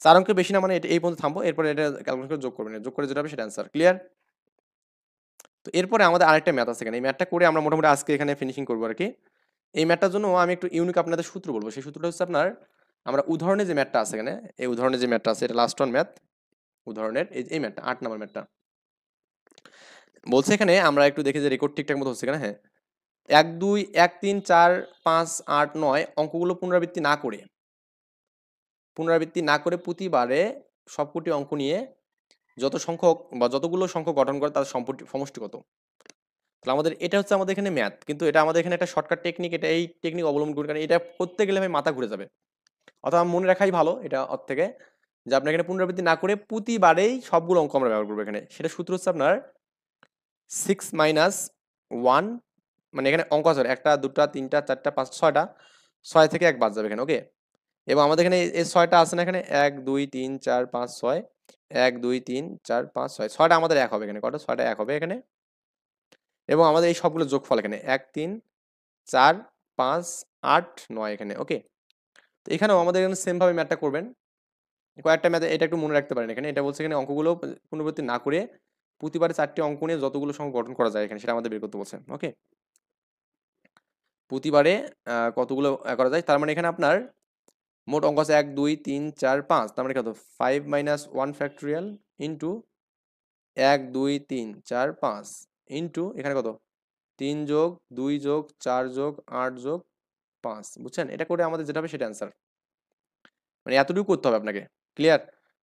4 অঙ্কের বেশি না, মানে এটা এই পর্যন্ত থামবো, এরপরে এটা ক্যালকুলেশন করে যোগ করবেন, যোগ করে যেটা হবে সেটা অ্যান্সার, ক্লিয়ার? তো এরপরে আমাদের আরেকটা ম্যাথ আছে এখানে, এই ম্যাথটা করে আমরা মোটামুটি আজকে এখানে ফিনিশিং করবো আর কি। এই ম্যাথটার জন্য আমি একটু ইউনিক আপনাদের সূত্র বলবো, সেই সূত্রটা হচ্ছে আপনার, আমরা উদাহরণে যে ম্যাথটা আছে এখানে, এই উদাহরণে যে ম্যাথটা আছে এটা লাস্ট ওয়ান ম্যাথ উদাহরণের, এই ম্যাথটা 8 নম্বর ম্যাথটা বলছে এখানে, আমরা একটু দেখি যে রেকর্ড ঠিকঠাক মতো হচ্ছে কিনা। হ্যাঁ, 1 2 1 3 4 5 8 9 অঙ্কগুলো পুনরাবৃত্তি না করে প্রতিবারে সবকটি অঙ্ক নিয়ে যত সংখ্যক বা যতগুলো সংখ্যক গঠন করে তার সমষ্টি কত। তাহলে আমাদের এটা হচ্ছে আমাদের এখানে ম্যাথ, কিন্তু এটা আমাদের এখানে একটা শর্টকাট টেকনিক, এটা এই টেকনিক অবলম্বন করি, কারণ এটা করতে গেলে ভাই মাথা ঘুরে যাবে। অথবা মনে রাখাই ভালো এটা ওর থেকে, যে আপনার এখানে পুনরাবৃত্তি না করে প্রতিবারেই সবগুলো অঙ্ক আমরা ব্যবহার করবো এখানে। সেটা সূত্র হচ্ছে আপনার 6 মাইনাস 1, মানে এখানে অঙ্ক আছে একটা দুটা তিনটা চারটা পাঁচ ছয়টা, 6 থেকে 1 বাদ যাবে এখানে, ওকে। এবং আমাদের এখানে এই 6টা আছে না এখানে, 1 2 3 4 5 6, 1 2 3 4 5 6, 6টা আমাদের 1 হবে এখানে, কত 6টা 1 হবে এখানে। এবং আমাদের এই সবগুলো যোগফল এখানে 1 3 4 5 8 9 এখানে, ওকে। তো এখানেও আমাদের এখানে সেম ভাবে ম্যাথটা করবেন। কয়েকটা ম্যাথ এটা একটু মনে রাখতে পারেন এখানে, এটা বলছে এখানে অঙ্কগুলো পুনরাবৃত্তি না করে প্রতিবারে 4টি অঙ্ক নিয়ে যতগুলো সংখ্যা গঠন করা যায় এখানে সেটা আমাদের বের করতে বলছে, ওকে। প্রতিবারে কতগুলো করা যায়, তার মানে এখানে আপনার মোট অঙ্ক আছে 1 2 3 4 5, তার মানে কত 5 মাইনাস 1 ফ্যাক্টোরিয়াল ইন্টু 1 2 3 4 5 ইন্টু এখানে কত 3 যোগ 2 যোগ 4 যোগ 8 যোগ 5, বুঝছেন? এটা করে আমাদের যেটা হবে সেটা অ্যান্সার, মানে এতটুকু করতে হবে আপনাকে, ক্লিয়ার?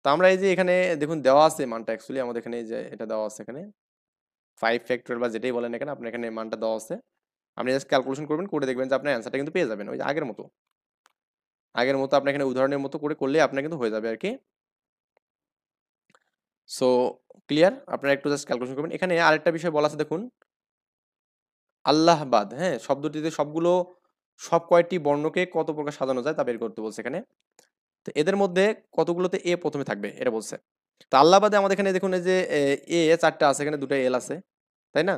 তো আমরা এই যে এখানে দেখুন দেওয়া আছে মানটা, অ্যাকচুয়ালি আমাদের এখানে এই যে এটা দেওয়া আছে এখানে 5 ফ্যাক্টরিয়াল বা যেটাই বলেন এখানে আপনার এখানে মানটা দেওয়া আছে, আপনি জাস্ট ক্যালকুলেশন করবেন, করে দেখবেন যে আপনার অ্যান্সারটা কিন্তু পেয়ে যাবেন ওই যে আগের মতো আপনি এখানে উদাহরণের মতো করে করলে আপনার কিন্তু হয়ে যাবে আর কি। সো ক্লিয়ার, আপনারা একটু জাস্ট ক্যালকুলেশন করবেন। এখানে আরেকটা বিষয় বলা আছে দেখুন, আল্লাহবাদ, হ্যাঁ, শব্দটিতে সবগুলো সব কয়টি বর্ণকে কত প্রকার সাজানো যায় তা বের করতে বলছে এখানে। তো এদের মধ্যে কতগুলোতে এ প্রথমে থাকবে এটা বলছে। তো আল্লাহবাদে আমাদের এখানে দেখুন এই যে এ চারটা আছে, এখানে দুটো এল আছে, তাই না?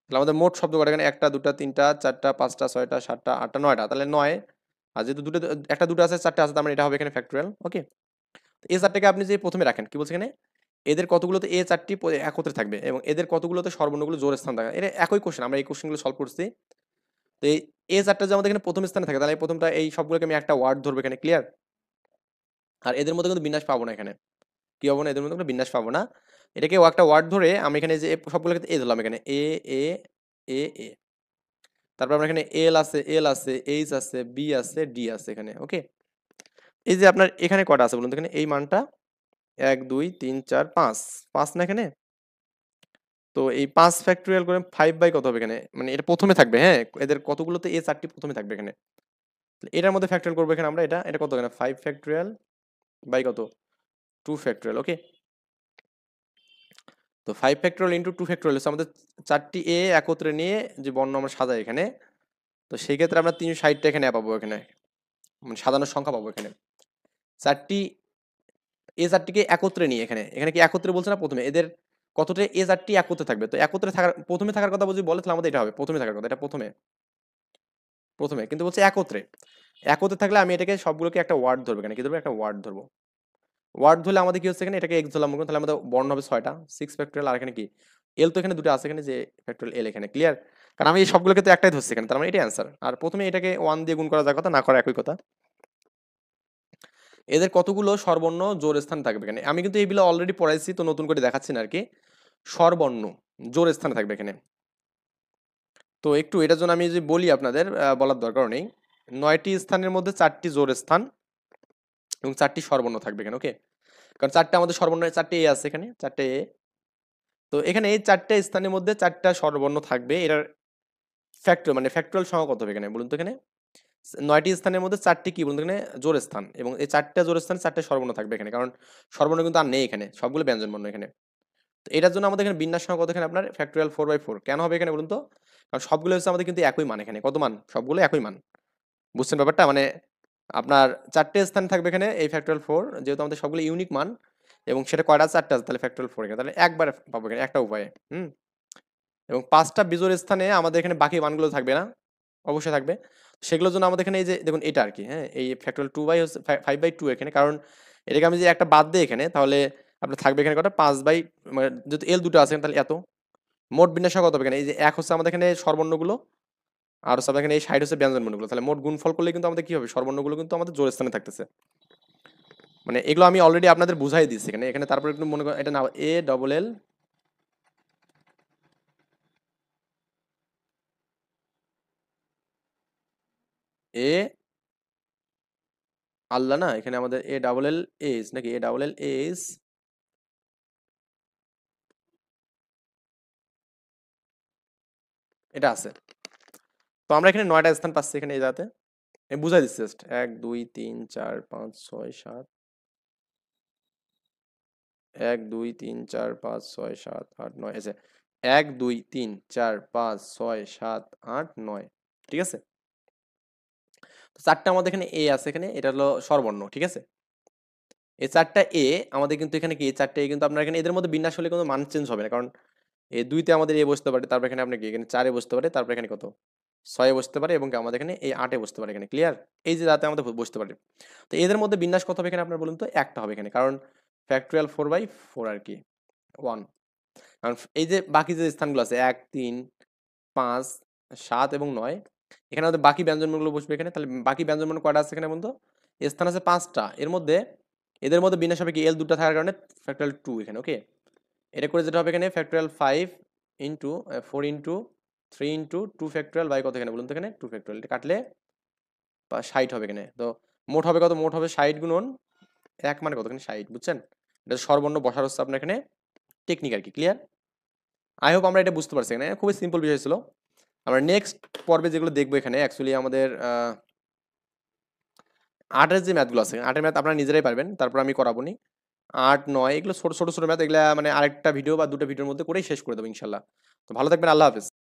তাহলে আমাদের মোট শব্দ কটা এখানে, একটা দুটা তিনটা চারটা পাঁচটা ছয়টা সাতটা আটটা নয়টা, তাহলে নয়। আর যেহেতু দুটো একটা দুটো আছে চারটা আছে, তার মানে এটা হবে এখানে ফ্যাক্টরিয়াল। ওকে, এ চারটাকে আপনি যে প্রথমে রাখেন কি বলছে এখানে, এদের কতগুলোতে এ চারটি একত্রে থাকবে এবং এদের কতগুলোতে সর্বর্ণগুলো জোর স্থান থাকে। এটা একই কোশ্চেন, আমরা এই কোশ্চেনগুলো সলভ করছি। তো এই এ চারটা যে আমাদের এখানে প্রথম স্থানে থাকে, তাহলে এই প্রথমটা এই সবগুলোকে আমি একটা ওয়ার্ড ধরবো এখানে, ক্লিয়ার? আর এদের মধ্যে কিন্তু বিন্যাস পাবো না এখানে, কি হবো না, এদের মধ্যে কোনো বিন্যাস পাবো না। এটাকে একটা ওয়ার্ড ধরে আমি এখানে যে সবগুলোকে এ ধরলাম এখানে, এ এ এ এ, তারপর আমরা এখানে এল আছে এইচ আছে বি আছে ডি আছে এখানে। ওকে, এই যে আপনার এখানে কটা আছে বলুন তো এখানে, এই মানটা 1 2 3 4 5 5 না এখানে। তো এই 5 ফ্যাক্টরিয়াল করে 5 বাই কত হবে এখানে, মানে এটা প্রথমে থাকবে, হ্যাঁ, এদের কতগুলোতে এ চারটি প্রথমে থাকবে এখানে। তাহলে এটার মধ্যে ফ্যাক্টরিয়াল করবো এখানে আমরা, এটা এটা কত এখানে 5 ফ্যাক্টরিয়াল বাই কত 2 ফ্যাক্টরিয়াল। ওকে, তো 5 ফ্যাক্টরিয়াল ইনটু 2 ফ্যাক্টরিয়াল হচ্ছে আমাদের চারটি এ একত্রে নিয়ে যে বর্ণ আমরা সাজাই এখানে। তো সেই ক্ষেত্রে আমরা 360টা এখানে পাবো এখানে, মানে সাজানোর সংখ্যা পাবো এখানে। চারটি এ চারটিকে একত্রে নিয়ে এখানে, এখানে কি একত্রে বলছে না প্রথমে, এদের কতটা এ চারটি একত্রে থাকবে। তো একত্রে থাকার প্রথমে থাকার কথা যদি বলে তাহলে আমাদের এটা হবে প্রথমে থাকার কথা, এটা প্রথমে প্রথমে কিন্তু বলছে একত্রে। একত্রে থাকলে আমি এটাকে সবগুলোকে একটা ওয়ার্ড ধরবো এখানে, কি ধরবো, একটা ওয়ার্ড ধরবো। ওয়ার্ড ধরলে আমাদের কি হচ্ছে এখানে, এটাকে এক্স ধরলাম, তাহলে আমাদের বর্ণ হবে 6টা 6 ফ্যাক্টরিয়াল। আর এখানে কি এল, তো এখানে দুটো আছে এখানে যে ফ্যাক্টরিয়াল এল এখানে, ক্লিয়ার? কারণ আমি এই সবগুলোকে তো একটাই ধরছি এখানে, তার মানে এটাই অ্যান্সার। আর প্রথমে এটাকে 1 দিয়ে গুণ করা যায় কথা, না করা একই কথা। এদের কতগুলো স্বরবর্ণ জোর স্থান থাকবে এখানে, আমি কিন্তু এইগুলো অলরেডি পড়াইছি, তো নতুন করে দেখাচ্ছি না আর কি। স্বরবর্ণ জোর স্থানে থাকবে এখানে। তো একটু এটার জন্য আমি যে বলি আপনাদের, বলার দরকার নেই। 9টি স্থানের মধ্যে 4টি জোর স্থান এবং 4টি স্বরবর্ণ থাকবে এখানে। ওকে, কারণ চারটে আমাদের স্বরবর্ণ, চারটে এ আছে এখানে, চারটে এ। তো এখানে এই 4টে স্থানের মধ্যে 4টা স্বরবর্ণ থাকবে, এটার ফ্যাক্টর মানে ফ্যাক্টরাল সংখ্যা কত হবে এখানে বলুন তো এখানে। 9টি স্থানের মধ্যে 4টি কি বলুন তো এখানে জোর স্থান, এবং এই 4টা জোর স্থানে 4টে স্বরবর্ণ থাকবে এখানে, কারণ স্বরবর্ণ কিন্তু আর নেই এখানে, সবগুলো ব্যঞ্জন বর্ণ এখানে। তো এটার জন্য আমাদের এখানে বিন্যাস সংখ্যা কত এখানে আপনার ফ্যাক্টরিয়াল 4/4 কেন হবে এখানে বলুন তো, কারণ সবগুলো হচ্ছে আমাদের কিন্তু একই মান এখানে, কত মান, সবগুলো একই মান। বুঝছেন ব্যাপারটা, মানে আপনার 4টে স্থান থাকবে এখানে এই ফ্যাক্টরিয়াল 4, যেহেতু আমাদের সবগুলো ইউনিক মান এবং সেটা কয়টা 4টা আছে, তাহলে ফ্যাক্টরিয়াল 4 এখানে, তাহলে একবার পাবো এখানে একটা উপায়ে। এবং 5টা বিজোড় স্থানে আমাদের এখানে বাকি মানগুলো থাকবে না, অবশ্যই থাকবে। সেগুলোর জন্য আমাদের এখানে এই যে দেখুন এটা আর কি, হ্যাঁ, এই ফ্যাক্টরিয়াল 2 বাই হচ্ছে 5/2 এখানে, কারণ এটাকে আমি যে একটা বাদ দিই এখানে, তাহলে আপনার থাকবে এখানে কটা 5 বাই, মানে যেহেতু এল দুটো আছে তাহলে এত। মোট বিন্যাস কত হবে এখানে, এই যে এক হচ্ছে আমাদের এখানে স্বরবর্ণগুলো, আর হচ্ছে আমাদের এখানে এই সাইড হচ্ছে ব্যঞ্জন বর্ণগুলো, তাহলে মোট গুণফল করলে কিন্তু আমাদের কি হবে, স্বরবর্ণগুলো কিন্তু আমাদের জোড় স্থানে থাকতেছে। মানে এগুলো আমি অলরেডি আপনাদের বুঝাই দিচ্ছি এখানে, এখানে তারপরে একটু মনে করেন এটা না, এ ডবল এল এ আল্লাহ, না এখানে আমাদের এ ডাবল এল এস নাকি, এ ডাবল এল এস, এটা আছে। তো আমরা এখানে 9টা স্থান পাচ্ছি এখানে এই জায়গাতে, আমি বুঝাই দিচ্ছি জাস্ট 1 2 3 4 5 6 7, 1 2 3 4 5 6 7 8 9, আছে 1 2 3 4 5 6 7 8 9, ঠিক আছে? তো চারটা আমাদের এখানে এ আছে এখানে, এটা হলো স্বরবর্ণ, ঠিক আছে? এই চারটা এ আমাদের কিন্তু এখানে কি, এই চারটা এ কিন্তু আপনার এখানে এদের মধ্যে বিন্যাস হলে কোনো মান চেঞ্জ হবে না, কারণ এই 2তে আমাদের এ বসতে পারে, তারপর এখানে আপনি কি এখানে 4-এ বসতে পারে, তারপর এখানে কত 6-এ বসতে পারে, এবং কি আমাদের এখানে এই 8-এ বসতে পারে এখানে, ক্লিয়ার? এই যে যাতে আমাদের বসতে পারে। তো এদের মধ্যে বিন্যাস কত হবে এখানে আপনার বলুন তো, একটা হবে এখানে, কারণ ফ্যাক্টরিয়াল 4/4 আর কি 1। কারণ এই যে বাকি যে স্থানগুলো আছে 1 3 5 7 এবং 9, এখানে আমাদের বাকি ব্যঞ্জনগুলো বসবে এখানে, তাহলে বাকি ব্যঞ্জন কয়টা আছে এখানে বলুন তো, স্থান আছে 5টা, এর মধ্যে এদের মধ্যে বিন্যাস হবে কি এল দুটো থাকার কারণে ফ্যাক্টরিয়াল 2 এখানে। ওকে, এটা করে যেটা হবে এখানে factorial 5 into 4 into 3 into 2 factorial by কত এখানে বলুন তো, এখানে 2 ফ্যাক্টরিয়াল, এটা কাটলে 60 হবে এখানে। তো মোট হবে কত, মোট হবে 60 গুণন 1 মানে কত এখানে 60, বুঝছেন? এটা সর্বর্ণ বসার হচ্ছে আপনার এখানে টেকনিক আর কি, ক্লিয়ার? আই হোপ আমরা এটা বুঝতে পারছি। এখানে খুবই সিম্পল বিষয় ছিল। আমরা নেক্সট পর্বে যেগুলো দেখবো এখানে অ্যাকচুয়ালি আমাদের 8 এর যে ম্যাথগুলো আছে, 8 এর ম্যাথ আপনারা নিজেরাই পারবেন। তারপর আমি করাবো নি। 8, 9 এগুলো ছোট ম্যাথ, এগুলা মানে আরেকটা ভিডিও বা 2টা ভিডিওর মধ্যে করেই শেষ করে দেবো ইনশাআল্লাহ। তো ভালো থাকবেন। আল্লাহ হাফেজ।